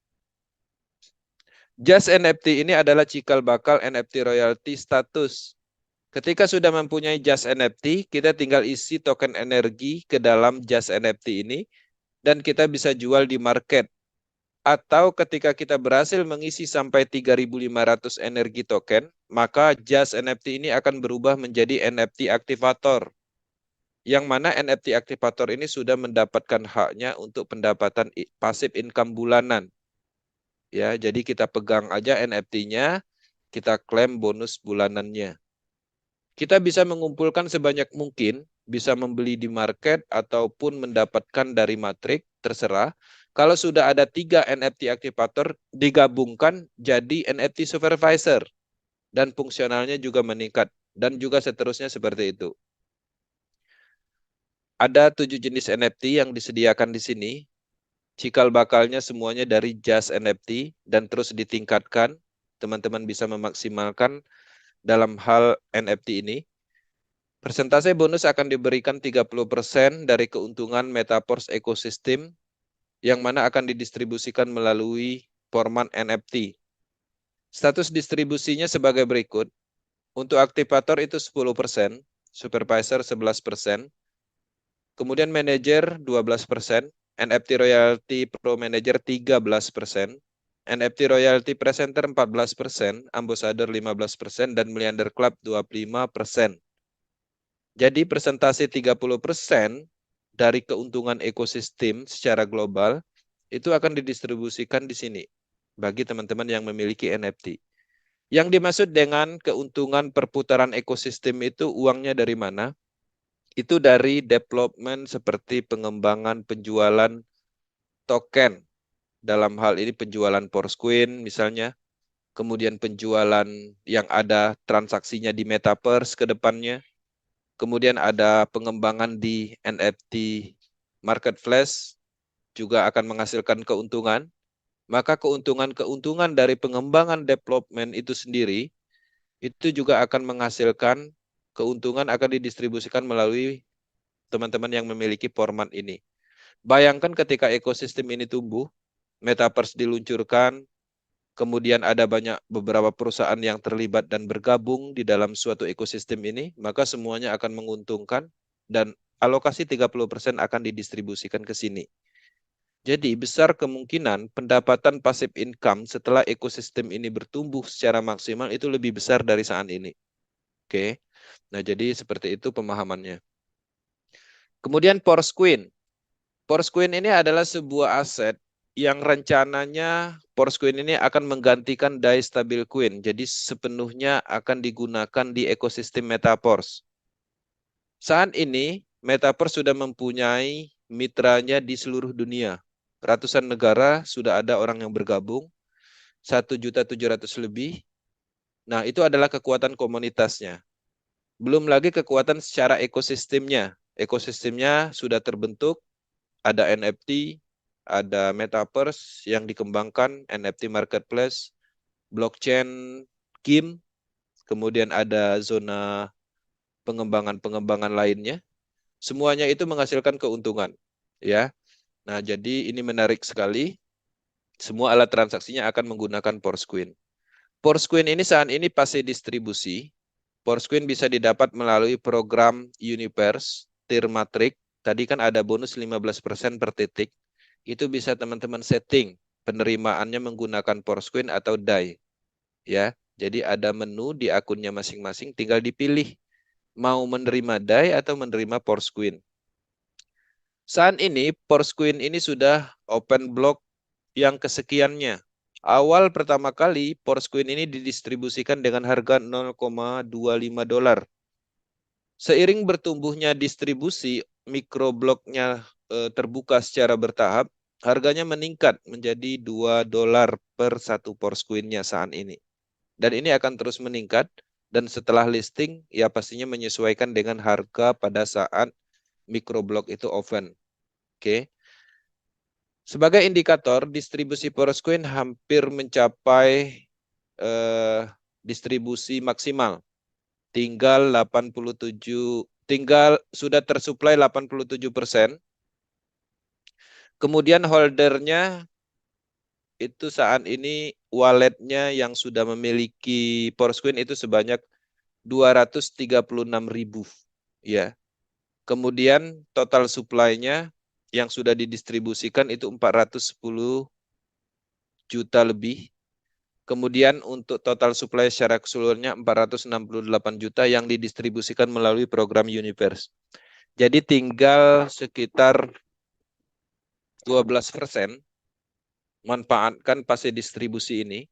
Just NFT ini adalah cikal bakal NFT royalty status. Ketika sudah mempunyai Just NFT, kita tinggal isi token energi ke dalam Just NFT ini, dan kita bisa jual di market. Atau ketika kita berhasil mengisi sampai 3.500 energi token, maka Just NFT ini akan berubah menjadi NFT aktivator. Yang mana NFT aktivator ini sudah mendapatkan haknya untuk pendapatan pasif income bulanan. Ya, jadi kita pegang aja NFT-nya, kita klaim bonus bulanannya. Kita bisa mengumpulkan sebanyak mungkin, bisa membeli di market ataupun mendapatkan dari matrik, terserah. Kalau sudah ada 3 NFT aktivator, digabungkan jadi NFT supervisor. Dan fungsionalnya juga meningkat. Dan juga seterusnya seperti itu. Ada 7 jenis NFT yang disediakan di sini. Cikal bakalnya semuanya dari Just NFT dan terus ditingkatkan. Teman-teman bisa memaksimalkan dalam hal NFT ini. Persentase bonus akan diberikan 30% dari keuntungan Metaverse Ecosystem yang mana akan didistribusikan melalui format NFT. Status distribusinya sebagai berikut. Untuk aktivator itu 10%, supervisor 11%, kemudian manager 12%, NFT Royalty Pro Manager 13%, NFT Royalty Presenter 14%, Ambassador 15%, dan Milliarder Club 25%. Jadi persentase 30% dari keuntungan ekosistem secara global itu akan didistribusikan di sini bagi teman-teman yang memiliki NFT. Yang dimaksud dengan keuntungan perputaran ekosistem itu uangnya dari mana? Itu dari development seperti pengembangan penjualan token. Dalam hal ini penjualan Porscoin misalnya. Kemudian penjualan yang ada transaksinya di Metaverse ke depannya. Kemudian ada pengembangan di NFT Marketplace juga akan menghasilkan keuntungan. Maka keuntungan-keuntungan dari pengembangan development itu sendiri itu juga akan menghasilkan keuntungan akan didistribusikan melalui teman-teman yang memiliki format ini. Bayangkan ketika ekosistem ini tumbuh, Metaverse diluncurkan, kemudian ada beberapa perusahaan yang terlibat dan bergabung di dalam suatu ekosistem ini, maka semuanya akan menguntungkan dan alokasi 30% akan didistribusikan ke sini. Jadi besar kemungkinan pendapatan passive income setelah ekosistem ini bertumbuh secara maksimal itu lebih besar dari saat ini. Oke. Nah, jadi seperti itu pemahamannya. Kemudian Porscoin. Porscoin ini adalah sebuah aset yang rencananya Porscoin ini akan menggantikan DAI Stablecoin. Jadi sepenuhnya akan digunakan di ekosistem Metaverse. Saat ini Metaverse sudah mempunyai mitranya di seluruh dunia. Ratusan negara sudah ada orang yang bergabung, 1.700.000 lebih. Nah, itu adalah kekuatan komunitasnya. Belum lagi kekuatan secara ekosistemnya. Ekosistemnya sudah terbentuk, ada NFT, ada Metaverse yang dikembangkan, NFT Marketplace, blockchain, game, kemudian ada zona pengembangan-pengembangan lainnya. Semuanya itu menghasilkan keuntungan. Ya. Nah, jadi ini menarik sekali. Semua alat transaksinya akan menggunakan Porscoin. Porscoin ini saat ini pasti distribusi. Porscoin bisa didapat melalui program Universe, Tier Matrix. Tadi kan ada bonus 15% per titik. Itu bisa teman-teman setting penerimaannya menggunakan Porscoin atau DAI. Ya, jadi ada menu di akunnya masing-masing, tinggal dipilih mau menerima DAI atau menerima Porscoin. Saat ini Porscoin ini sudah open block yang kesekiannya. Awal pertama kali Porscoin ini didistribusikan dengan harga 0,25 dolar. Seiring bertumbuhnya distribusi, mikrobloknya terbuka secara bertahap, harganya meningkat menjadi 2 dolar per satu Porscoin-nya saat ini. Dan ini akan terus meningkat dan setelah listing ya pastinya menyesuaikan dengan harga pada saat microblog itu open. Oke. Sebagai indikator, distribusi Poroscoin hampir mencapai distribusi maksimal. Tinggal sudah tersuplai 87%. Kemudian holdernya itu saat ini walletnya yang sudah memiliki Poroscoin itu sebanyak 236.000 ya. Kemudian total supply-nya yang sudah didistribusikan itu 410 juta lebih. Kemudian untuk total supply secara keseluruhannya 468 juta yang didistribusikan melalui program Universe. Jadi tinggal sekitar 12% manfaatkan pasca distribusi ini.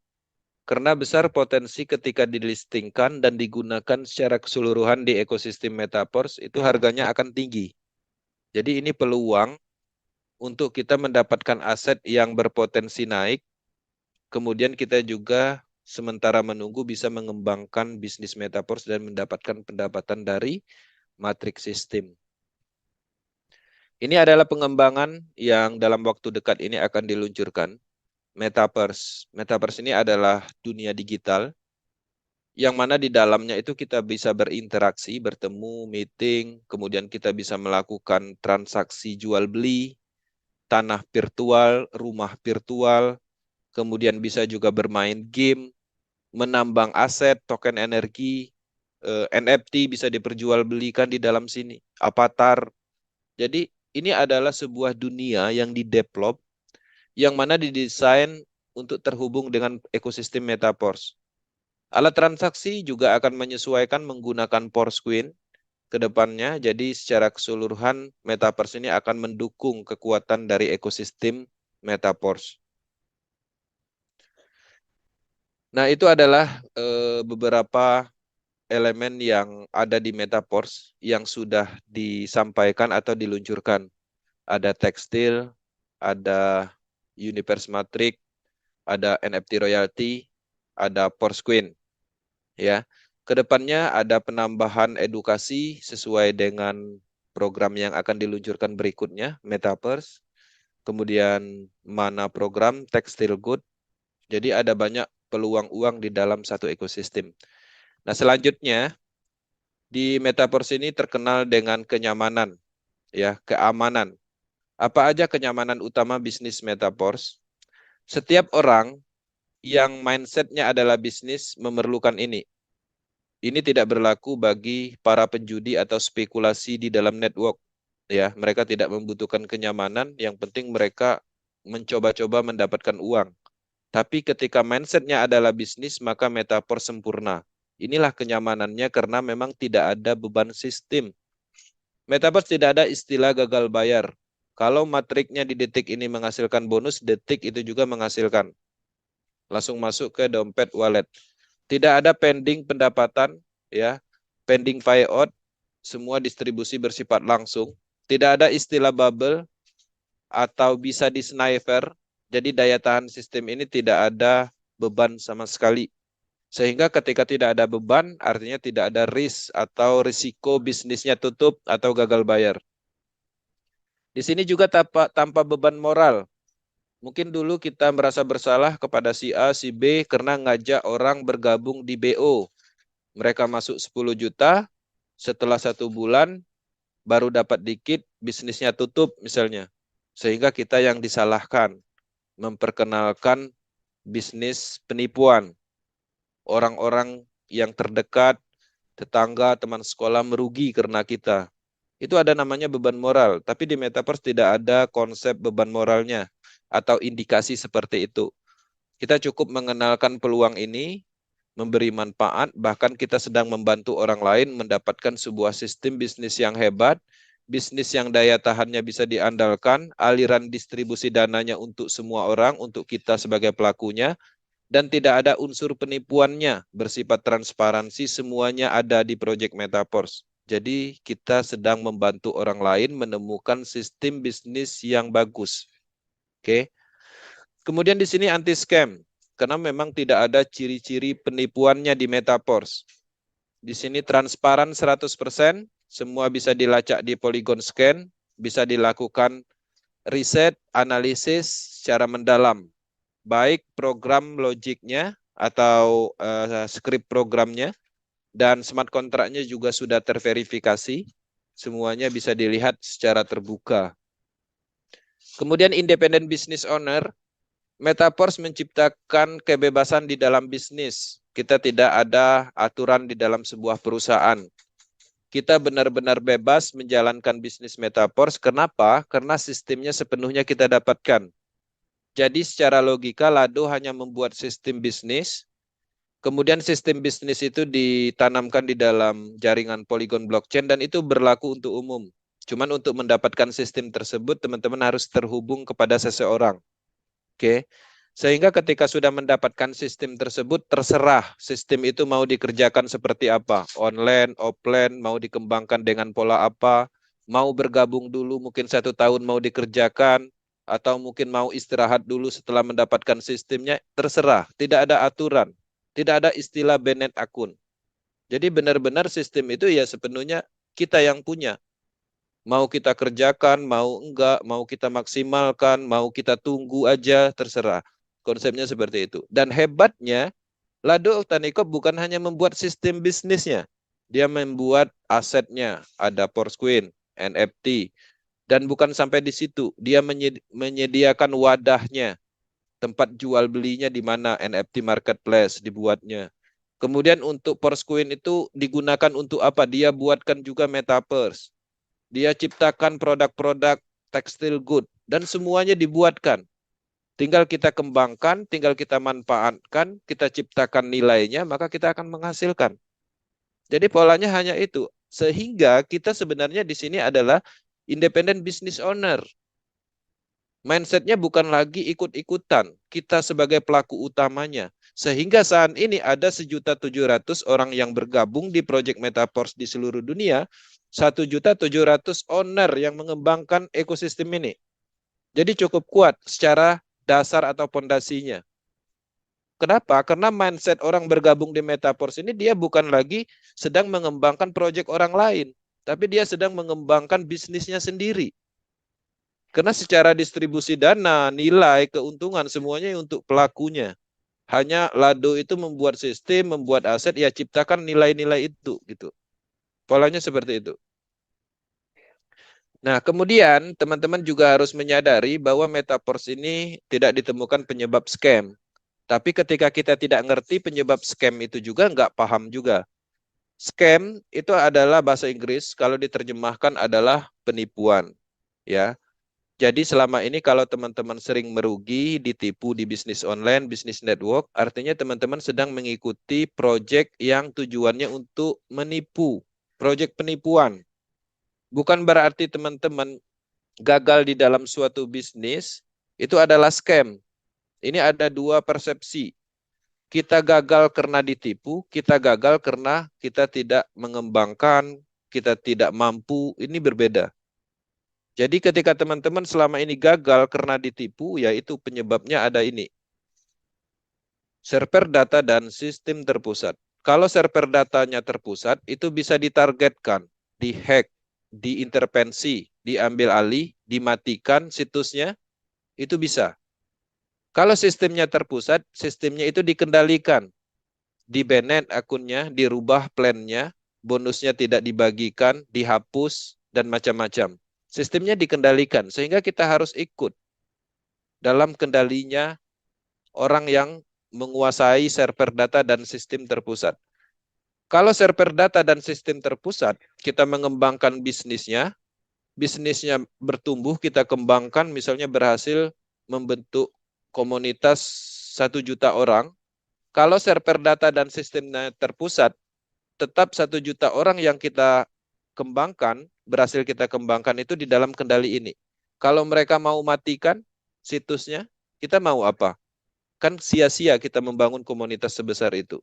Karena besar potensi ketika dilistingkan dan digunakan secara keseluruhan di ekosistem Metaverse, itu harganya akan tinggi. Jadi ini peluang untuk kita mendapatkan aset yang berpotensi naik, kemudian kita juga sementara menunggu bisa mengembangkan bisnis Metaverse dan mendapatkan pendapatan dari matrix system. Ini adalah pengembangan yang dalam waktu dekat ini akan diluncurkan. Metaverse. Metaverse ini adalah dunia digital yang mana di dalamnya itu kita bisa berinteraksi, bertemu, meeting, kemudian kita bisa melakukan transaksi jual beli, tanah virtual, rumah virtual, kemudian bisa juga bermain game, menambang aset, token energi, NFT bisa diperjualbelikan di dalam sini, avatar. Jadi ini adalah sebuah dunia yang didevelop yang mana didesain untuk terhubung dengan ekosistem Metaverse. Alat transaksi juga akan menyesuaikan menggunakan Poroscoin ke depannya. Jadi secara keseluruhan Metaverse ini akan mendukung kekuatan dari ekosistem Metaverse. Nah, itu adalah beberapa elemen yang ada di Metaverse yang sudah disampaikan atau diluncurkan. Ada tekstil, ada Universe Matrix, ada NFT royalty, ada Poroscoin. Ya, kedepannya ada penambahan edukasi sesuai dengan program yang akan diluncurkan berikutnya, Metaverse. Kemudian mana program Textile Good. Jadi ada banyak peluang uang di dalam satu ekosistem. Nah, selanjutnya di Metaverse ini terkenal dengan kenyamanan, ya, keamanan. Apa aja kenyamanan utama bisnis Metaverse? Setiap orang yang mindsetnya adalah bisnis memerlukan ini. Ini tidak berlaku bagi para penjudi atau spekulasi di dalam network. Ya, mereka tidak membutuhkan kenyamanan, yang penting mereka mencoba-coba mendapatkan uang. Tapi ketika mindsetnya adalah bisnis, maka Metaverse sempurna. Inilah kenyamanannya karena memang tidak ada beban sistem. Metaverse tidak ada istilah gagal bayar. Kalau matriknya di detik ini menghasilkan bonus, detik itu juga menghasilkan. Langsung masuk ke dompet wallet. Tidak ada pending pendapatan, ya, pending payout, semua distribusi bersifat langsung. Tidak ada istilah bubble atau bisa di sniper. Jadi daya tahan sistem ini tidak ada beban sama sekali. Sehingga ketika tidak ada beban, artinya tidak ada risk atau risiko bisnisnya tutup atau gagal bayar. Di sini juga tanpa beban moral. Mungkin dulu kita merasa bersalah kepada si A, si B karena ngajak orang bergabung di BO. Mereka masuk 10 juta, setelah 1 bulan baru dapat dikit, bisnisnya tutup misalnya. Sehingga kita yang disalahkan, memperkenalkan bisnis penipuan. Orang-orang yang terdekat, tetangga, teman sekolah merugi karena kita. Itu ada namanya beban moral. Tapi di Metaverse tidak ada konsep beban moralnya atau indikasi seperti itu. Kita cukup mengenalkan peluang ini, memberi manfaat, bahkan kita sedang membantu orang lain mendapatkan sebuah sistem bisnis yang hebat, bisnis yang daya tahannya bisa diandalkan, aliran distribusi dananya untuk semua orang, untuk kita sebagai pelakunya, dan tidak ada unsur penipuannya, bersifat transparansi, semuanya ada di Project Metaverse. Jadi kita sedang membantu orang lain menemukan sistem bisnis yang bagus. Oke. Kemudian di sini anti scam, karena memang tidak ada ciri-ciri penipuannya di Metaverse. Di sini transparan 100%, semua bisa dilacak di Polygon Scan, bisa dilakukan riset, analisis secara mendalam, baik program logiknya atau script programnya, dan smart kontraknya juga sudah terverifikasi, semuanya bisa dilihat secara terbuka. Kemudian independent business owner, Metaverse menciptakan kebebasan di dalam bisnis. Kita tidak ada aturan di dalam sebuah perusahaan. Kita benar-benar bebas menjalankan bisnis Metaverse. Kenapa? Karena sistemnya sepenuhnya kita dapatkan. Jadi secara logika Lado hanya membuat sistem bisnis, kemudian sistem bisnis itu ditanamkan di dalam jaringan Polygon blockchain dan itu berlaku untuk umum. Cuman untuk mendapatkan sistem tersebut teman-teman harus terhubung kepada seseorang. Oke. Sehingga ketika sudah mendapatkan sistem tersebut, terserah sistem itu mau dikerjakan seperti apa. Online, offline, mau dikembangkan dengan pola apa. Mau bergabung dulu mungkin 1 tahun mau dikerjakan. Atau mungkin mau istirahat dulu setelah mendapatkan sistemnya. Terserah, tidak ada aturan. Tidak ada istilah banned akun. Jadi benar-benar sistem itu ya sepenuhnya kita yang punya. Mau kita kerjakan, mau enggak, mau kita maksimalkan, mau kita tunggu aja, terserah. Konsepnya seperti itu. Dan hebatnya, Lado Tanikop bukan hanya membuat sistem bisnisnya. Dia membuat asetnya. Ada Porsquin, NFT. Dan bukan sampai di situ. Dia menyediakan wadahnya. Tempat jual belinya di mana NFT Marketplace dibuatnya. Kemudian untuk Porsquin itu digunakan untuk apa? Dia buatkan juga Metaverse. Dia ciptakan produk-produk tekstil good dan semuanya dibuatkan. Tinggal kita kembangkan, tinggal kita manfaatkan, kita ciptakan nilainya, maka kita akan menghasilkan. Jadi polanya hanya itu. Sehingga kita sebenarnya di sini adalah independent business owner. Mindsetnya bukan lagi ikut-ikutan. Kita sebagai pelaku utamanya. Sehingga saat ini ada 1.700.000 orang yang bergabung di Project Metaverse di seluruh dunia. 1.700.000 owner yang mengembangkan ekosistem ini. Jadi cukup kuat secara dasar atau pondasinya. Kenapa? Karena mindset orang bergabung di Metaverse ini dia bukan lagi sedang mengembangkan proyek orang lain. Tapi dia sedang mengembangkan bisnisnya sendiri. Karena secara distribusi dana, nilai, keuntungan semuanya untuk pelakunya. Hanya Lado itu membuat sistem, membuat aset, ya ciptakan nilai-nilai itu gitu. Polanya seperti itu. Nah, kemudian teman-teman juga harus menyadari bahwa Metaverse ini tidak ditemukan penyebab scam. Tapi ketika kita tidak ngerti penyebab scam itu juga nggak paham juga. Scam itu adalah bahasa Inggris, kalau diterjemahkan adalah penipuan. Ya. Jadi selama ini kalau teman-teman sering merugi, ditipu di bisnis online, bisnis network, artinya teman-teman sedang mengikuti proyek yang tujuannya untuk menipu, proyek penipuan. Bukan berarti teman-teman gagal di dalam suatu bisnis, itu adalah scam. Ini ada dua persepsi. Kita gagal karena ditipu, kita gagal karena kita tidak mengembangkan, kita tidak mampu, ini berbeda. Jadi ketika teman-teman selama ini gagal karena ditipu, yaitu penyebabnya ada ini. Server data dan sistem terpusat. Kalau server datanya terpusat, itu bisa ditargetkan, dihack, diintervensi, diambil alih, dimatikan situsnya, itu bisa. Kalau sistemnya terpusat, sistemnya itu dikendalikan. Di-banned akunnya, dirubah plannya, bonusnya tidak dibagikan, dihapus, dan macam-macam. Sistemnya dikendalikan, sehingga kita harus ikut dalam kendalinya orang yang menguasai server data dan sistem terpusat. Kalau server data dan sistem terpusat, kita mengembangkan bisnisnya bertumbuh, kita kembangkan, misalnya berhasil membentuk komunitas 1 juta orang. Kalau server data dan sistemnya terpusat, tetap 1 juta orang yang kita kembangkan, berhasil kita kembangkan itu di dalam kendali ini. Kalau mereka mau matikan situsnya, kita mau apa? Kan sia-sia kita membangun komunitas sebesar itu.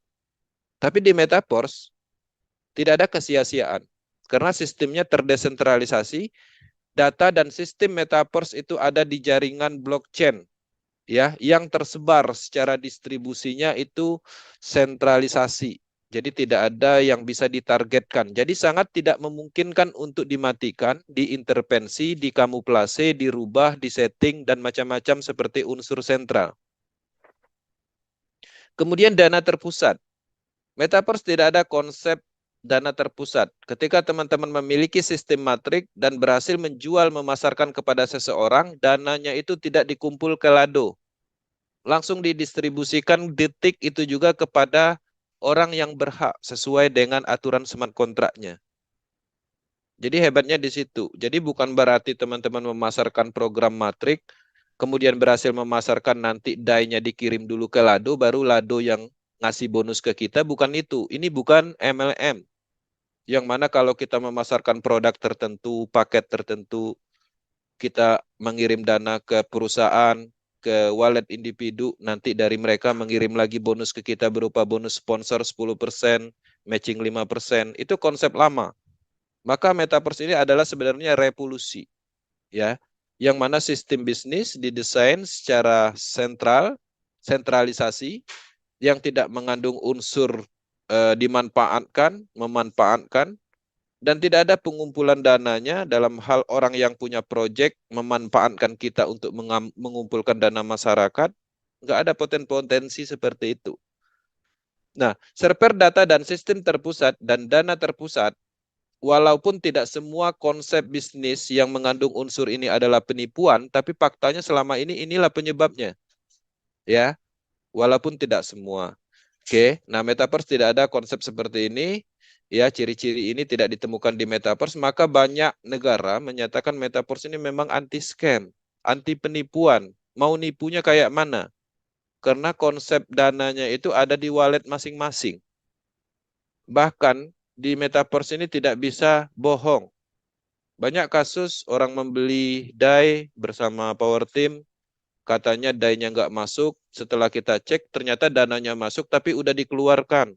Tapi di Metaverse, tidak ada kesia-siaan. Karena sistemnya terdesentralisasi, data dan sistem Metaverse itu ada di jaringan blockchain. Ya, yang tersebar secara distribusinya itu sentralisasi. Jadi tidak ada yang bisa ditargetkan. Jadi sangat tidak memungkinkan untuk dimatikan, diintervensi, dikamuflase, dirubah, disetting, dan macam-macam seperti unsur sentral. Kemudian dana terpusat. Metaverse tidak ada konsep dana terpusat. Ketika teman-teman memiliki sistem matrik dan berhasil menjual memasarkan kepada seseorang, dananya itu tidak dikumpul ke lado. Langsung didistribusikan detik itu juga kepada orang yang berhak sesuai dengan aturan smart kontraknya. Jadi hebatnya di situ. Jadi bukan berarti teman-teman memasarkan program matrik, kemudian berhasil memasarkan nanti DAI-nya dikirim dulu ke Lado, baru Lado yang ngasih bonus ke kita. Bukan itu. Ini bukan MLM. Yang mana kalau kita memasarkan produk tertentu, paket tertentu, kita mengirim dana ke perusahaan, ke wallet individu, nanti dari mereka mengirim lagi bonus ke kita berupa bonus sponsor 10%, matching 5%. Itu konsep lama. Maka metaverse ini adalah sebenarnya revolusi, ya, yang mana sistem bisnis didesain secara sentralisasi, yang tidak mengandung unsur dimanfaatkan, memanfaatkan, dan tidak ada pengumpulan dananya dalam hal orang yang punya proyek memanfaatkan kita untuk mengumpulkan dana masyarakat. Nggak ada potensi seperti itu. Nah, server data dan sistem terpusat dan dana terpusat, walaupun tidak semua konsep bisnis yang mengandung unsur ini adalah penipuan, tapi faktanya selama ini inilah penyebabnya. Ya, walaupun tidak semua. Oke, nah metaverse tidak ada konsep seperti ini. Ya, ciri-ciri ini tidak ditemukan di metaverse, maka banyak negara menyatakan metaverse ini memang anti scam, anti penipuan. Mau nipunya kayak mana? Karena konsep dananya itu ada di wallet masing-masing. Bahkan di metaverse ini tidak bisa bohong. Banyak kasus orang membeli DAI bersama Power Team, katanya DAI-nya nggak masuk, setelah kita cek ternyata dananya masuk tapi udah dikeluarkan.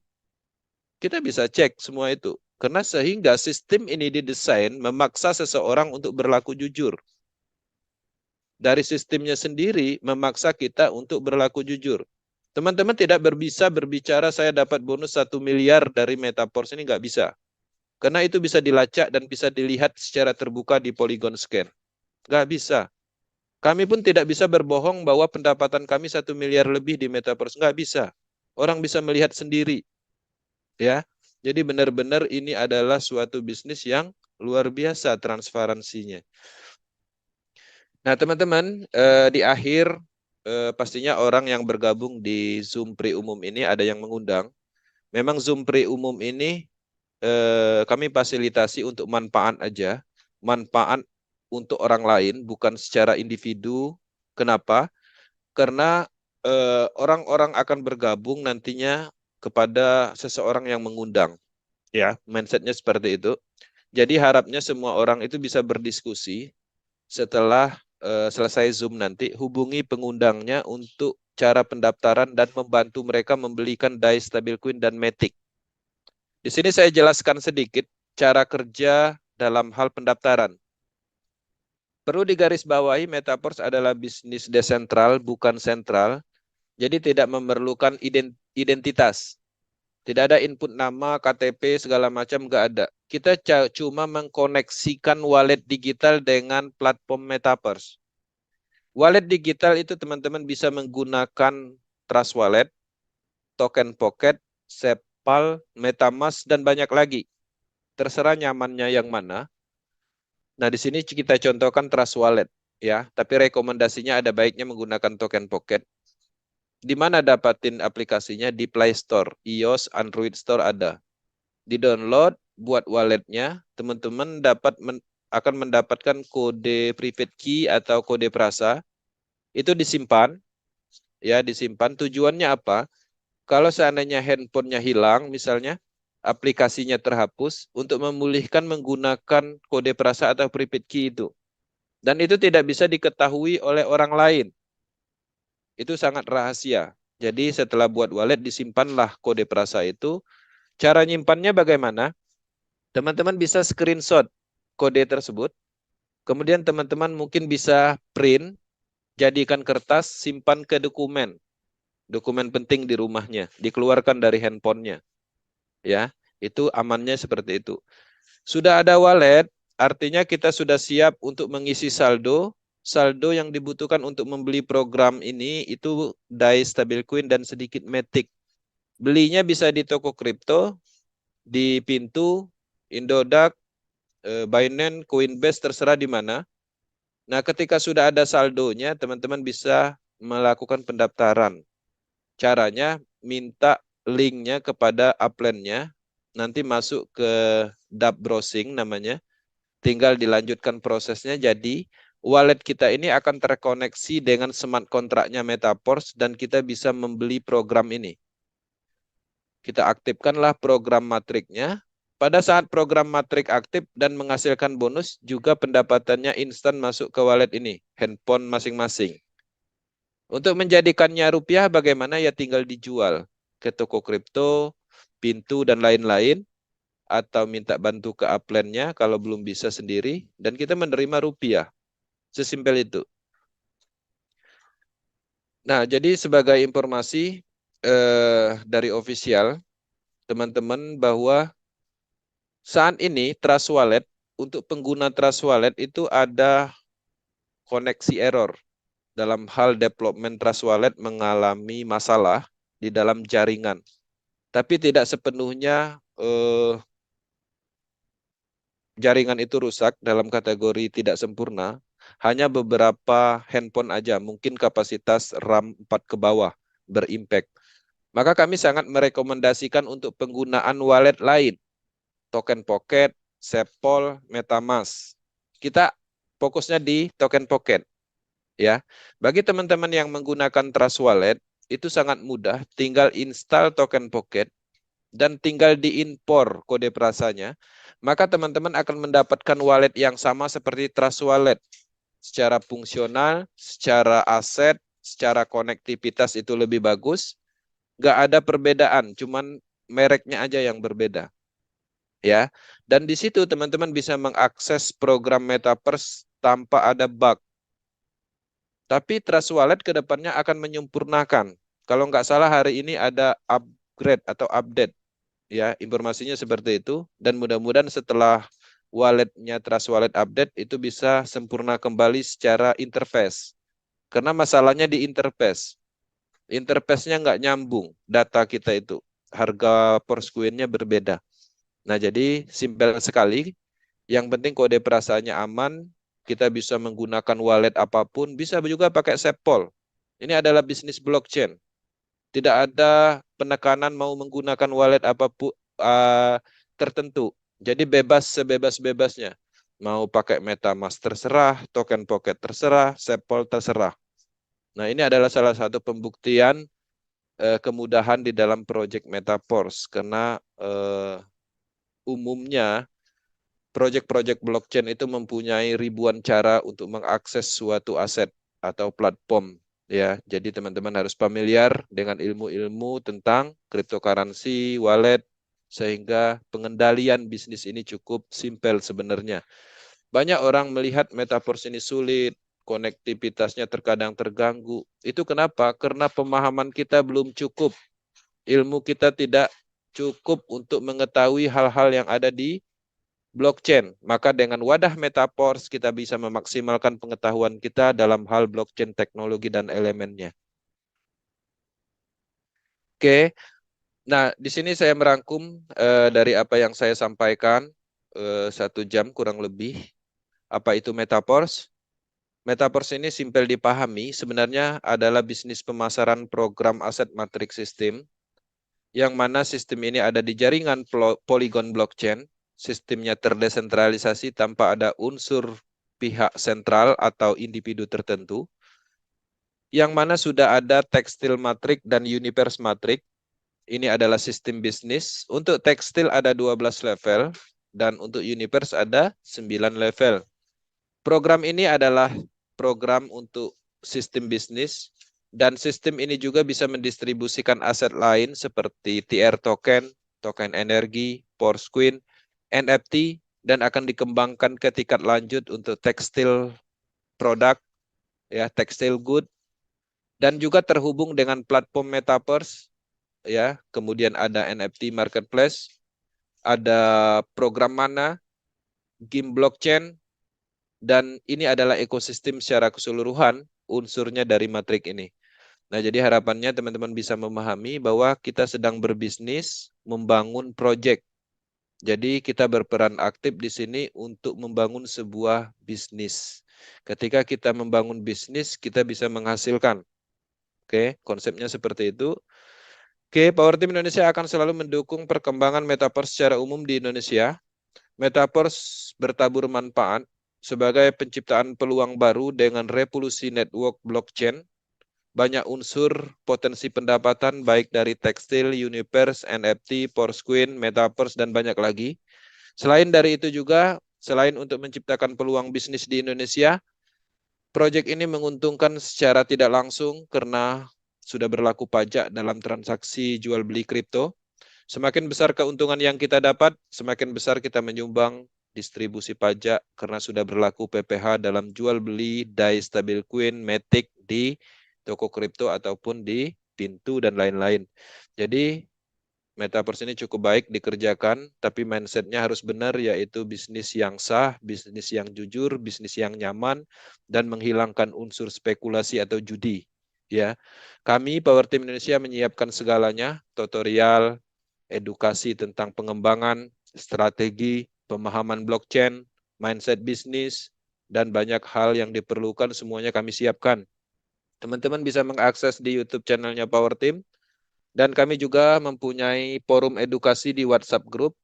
Kita bisa cek semua itu. Karena sehingga sistem ini didesain memaksa seseorang untuk berlaku jujur. Dari sistemnya sendiri memaksa kita untuk berlaku jujur. Teman-teman tidak bisa berbicara saya dapat bonus 1 miliar dari Metaverse ini, nggak bisa. Karena itu bisa dilacak dan bisa dilihat secara terbuka di Polygon Scan. Nggak bisa. Kami pun tidak bisa berbohong bahwa pendapatan kami 1 miliar lebih di Metaverse. Nggak bisa. Orang bisa melihat sendiri. Ya, jadi benar-benar ini adalah suatu bisnis yang luar biasa transparansinya. Nah, teman-teman, di akhir pastinya orang yang bergabung di Zoom pre-umum ini ada yang mengundang. Memang Zoom pre-umum ini kami fasilitasi untuk manfaat aja, manfaat untuk orang lain, bukan secara individu. Kenapa? Karena orang-orang akan bergabung nantinya kepada seseorang yang mengundang. Ya, mindsetnya seperti itu. Jadi harapnya semua orang itu bisa berdiskusi setelah selesai Zoom nanti, hubungi pengundangnya untuk cara pendaftaran dan membantu mereka membelikan DAI Stablecoin dan Matic. Di sini saya jelaskan sedikit cara kerja dalam hal pendaftaran. Perlu digarisbawahi, Metaverse adalah bisnis desentral, bukan sentral. Jadi tidak memerlukan identitas. Tidak ada input nama, KTP, segala macam, nggak ada. Kita cuma mengkoneksikan wallet digital dengan platform Metaverse. Wallet digital itu teman-teman bisa menggunakan Trust Wallet, Token Pocket, Sepal, MetaMask, dan banyak lagi. Terserah nyamannya yang mana. Nah, di sini kita contohkan Trust Wallet, ya. Tapi rekomendasinya ada baiknya menggunakan Token Pocket. Di mana dapatin aplikasinya? Di Play Store, iOS, Android Store ada. Di-download, buat walletnya, teman-teman akan mendapatkan kode private key atau kode prasa. Itu disimpan, ya disimpan. Tujuannya apa? Kalau seandainya handphonenya hilang, misalnya aplikasinya terhapus, untuk memulihkan menggunakan kode prasa atau private key itu. Dan itu tidak bisa diketahui oleh orang lain. Itu sangat rahasia. Jadi setelah buat wallet, disimpanlah kode prasa itu. Cara nyimpannya bagaimana? Teman-teman bisa screenshot kode tersebut. Kemudian teman-teman mungkin bisa print, jadikan kertas, simpan ke dokumen. Dokumen penting di rumahnya, dikeluarkan dari handphonenya. Ya, itu amannya seperti itu. Sudah ada wallet, artinya kita sudah siap untuk mengisi saldo. Saldo yang dibutuhkan untuk membeli program ini itu DAI Stablecoin dan sedikit Matic. Belinya bisa di toko kripto, di Pintu, Indodax, Binance, Coinbase, terserah di mana. Nah, ketika sudah ada saldonya, teman-teman bisa melakukan pendaftaran. Caranya minta linknya kepada upline-nya, nanti masuk ke dApp browsing namanya, tinggal dilanjutkan prosesnya. Jadi wallet kita ini akan terkoneksi dengan smart kontraknya Metaports dan kita bisa membeli program ini. Kita aktifkanlah program matriknya. Pada saat program matrik aktif dan menghasilkan bonus, juga pendapatannya instan masuk ke wallet ini, handphone masing-masing. Untuk menjadikannya rupiah bagaimana, ya tinggal dijual ke toko kripto, Pintu dan lain-lain, atau minta bantu ke upline-nya kalau belum bisa sendiri, dan kita menerima rupiah. Sesimpel itu. Nah, jadi sebagai informasi dari official, teman-teman, bahwa saat ini Trust Wallet, untuk pengguna Trust Wallet itu ada koneksi error. Dalam hal development Trust Wallet mengalami masalah di dalam jaringan. Tapi tidak sepenuhnya jaringan itu rusak, dalam kategori tidak sempurna. Hanya beberapa handphone aja, mungkin kapasitas RAM 4 ke bawah berimpact. Maka kami sangat merekomendasikan untuk penggunaan wallet lain, Token Pocket, Sepol, MetaMask. Kita fokusnya di Token Pocket, ya. Bagi teman-teman yang menggunakan Trust Wallet, itu sangat mudah, tinggal install Token Pocket dan tinggal diimpor kode prasanya, maka teman-teman akan mendapatkan wallet yang sama seperti Trust Wallet. Secara fungsional, secara aset, secara konektivitas itu lebih bagus. Nggak ada perbedaan, cuman mereknya aja yang berbeda. Ya, dan di situ teman-teman bisa mengakses program Metaverse tanpa ada bug. Tapi Trust Wallet ke depannya akan menyempurnakan. Kalau nggak salah hari ini ada upgrade atau update. Ya, informasinya seperti itu. Dan mudah-mudahan setelah walletnya Trust Wallet update, itu bisa sempurna kembali secara interface. Karena masalahnya di interface. Interface-nya nggak nyambung data kita itu. Harga Porcoin-nya berbeda. Nah, jadi simpel sekali. Yang penting kode perasaannya aman, kita bisa menggunakan wallet apapun, bisa juga pakai Sepol. Ini adalah bisnis blockchain. Tidak ada penekanan mau menggunakan wallet apapun tertentu. Jadi bebas sebebas-bebasnya. Mau pakai MetaMask terserah, Token Pocket terserah, Sepol terserah. Nah, ini adalah salah satu pembuktian kemudahan di dalam project Metaverse karena umumnya proyek-proyek blockchain itu mempunyai ribuan cara untuk mengakses suatu aset atau platform, ya. Jadi teman-teman harus familiar dengan ilmu-ilmu tentang cryptocurrency, wallet, sehingga pengendalian bisnis ini cukup simpel sebenarnya. Banyak orang melihat Metaverse ini sulit, konektivitasnya terkadang terganggu. Itu kenapa? Karena pemahaman kita belum cukup. Ilmu kita tidak cukup untuk mengetahui hal-hal yang ada di blockchain. Maka dengan wadah Metaverse kita bisa memaksimalkan pengetahuan kita dalam hal blockchain teknologi dan elemennya. Oke, nah di sini saya merangkum dari apa yang saya sampaikan 1 jam kurang lebih. Apa itu Metaverse? Metaverse ini simpel dipahami, sebenarnya adalah bisnis pemasaran program aset matrix system, yang mana sistem ini ada di jaringan Polygon blockchain. Sistemnya terdesentralisasi tanpa ada unsur pihak sentral atau individu tertentu, yang mana sudah ada tekstil matrik dan universe matrik. Ini adalah sistem bisnis. Untuk tekstil ada 12 level dan untuk universe ada 9 level. Program ini adalah program untuk sistem bisnis, dan sistem ini juga bisa mendistribusikan aset lain seperti TR token, token energi, Porcoin, NFT, dan akan dikembangkan ke tingkat lanjut untuk tekstil produk, ya, tekstil good, dan juga terhubung dengan platform Metaverse ya. Kemudian ada NFT marketplace, ada program mana, game blockchain, dan ini adalah ekosistem secara keseluruhan unsurnya dari Matrix ini. Nah, jadi harapannya teman-teman bisa memahami bahwa kita sedang berbisnis, membangun proyek. Jadi kita berperan aktif di sini untuk membangun sebuah bisnis. Ketika kita membangun bisnis, kita bisa menghasilkan. Oke, konsepnya seperti itu. Oke, Power Team Indonesia akan selalu mendukung perkembangan metaverse secara umum di Indonesia. Metaverse bertabur manfaat sebagai penciptaan peluang baru dengan revolusi network blockchain. Banyak unsur potensi pendapatan baik dari tekstil, universe, NFT, Foursquare, metaverse, dan banyak lagi. Selain dari itu juga, selain untuk menciptakan peluang bisnis di Indonesia, proyek ini menguntungkan secara tidak langsung karena sudah berlaku pajak dalam transaksi jual beli kripto. Semakin besar keuntungan yang kita dapat, semakin besar kita menyumbang distribusi pajak karena sudah berlaku PPh dalam jual beli DAI stablecoin, Matic di toko kripto ataupun di pintu dan lain-lain. Jadi Metaverse ini cukup baik dikerjakan, tapi mindsetnya harus benar, yaitu bisnis yang sah, bisnis yang jujur, bisnis yang nyaman, dan menghilangkan unsur spekulasi atau judi. Ya, kami Power Team Indonesia menyiapkan segalanya, tutorial, edukasi tentang pengembangan, strategi, pemahaman blockchain, mindset bisnis, dan banyak hal yang diperlukan semuanya kami siapkan. Teman-teman bisa mengakses di YouTube channelnya Power Team. Dan kami juga mempunyai forum edukasi di WhatsApp Group,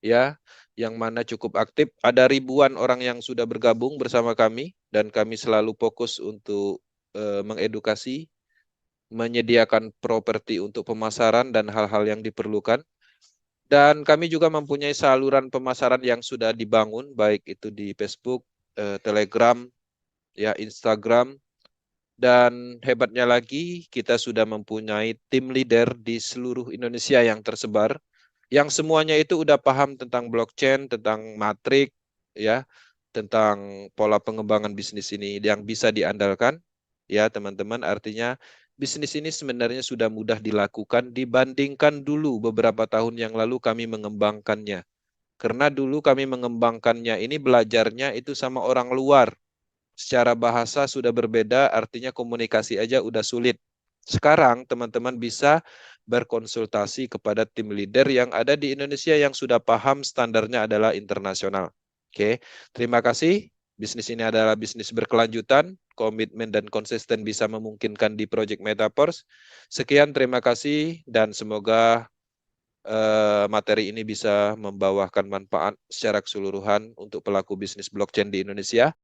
ya, yang mana cukup aktif. Ada ribuan orang yang sudah bergabung bersama kami, dan kami selalu fokus untuk mengedukasi, menyediakan properti untuk pemasaran dan hal-hal yang diperlukan. Dan kami juga mempunyai saluran pemasaran yang sudah dibangun, baik itu di Facebook, Telegram, ya, Instagram. Dan hebatnya lagi, kita sudah mempunyai tim leader di seluruh Indonesia yang tersebar, yang semuanya itu udah paham tentang blockchain, tentang matrik, ya, tentang pola pengembangan bisnis ini yang bisa diandalkan, ya teman-teman. Artinya bisnis ini sebenarnya sudah mudah dilakukan dibandingkan dulu beberapa tahun yang lalu kami mengembangkannya. Karena dulu kami mengembangkannya ini belajarnya itu sama orang luar. Secara bahasa sudah berbeda, artinya komunikasi aja udah sulit. Sekarang teman-teman bisa berkonsultasi kepada tim leader yang ada di Indonesia yang sudah paham standarnya adalah internasional. Oke, terima kasih. Bisnis ini adalah bisnis berkelanjutan, komitmen dan konsisten bisa memungkinkan di Project Metaverse. Sekian, terima kasih, dan semoga materi ini bisa membawakan manfaat secara keseluruhan untuk pelaku bisnis blockchain di Indonesia.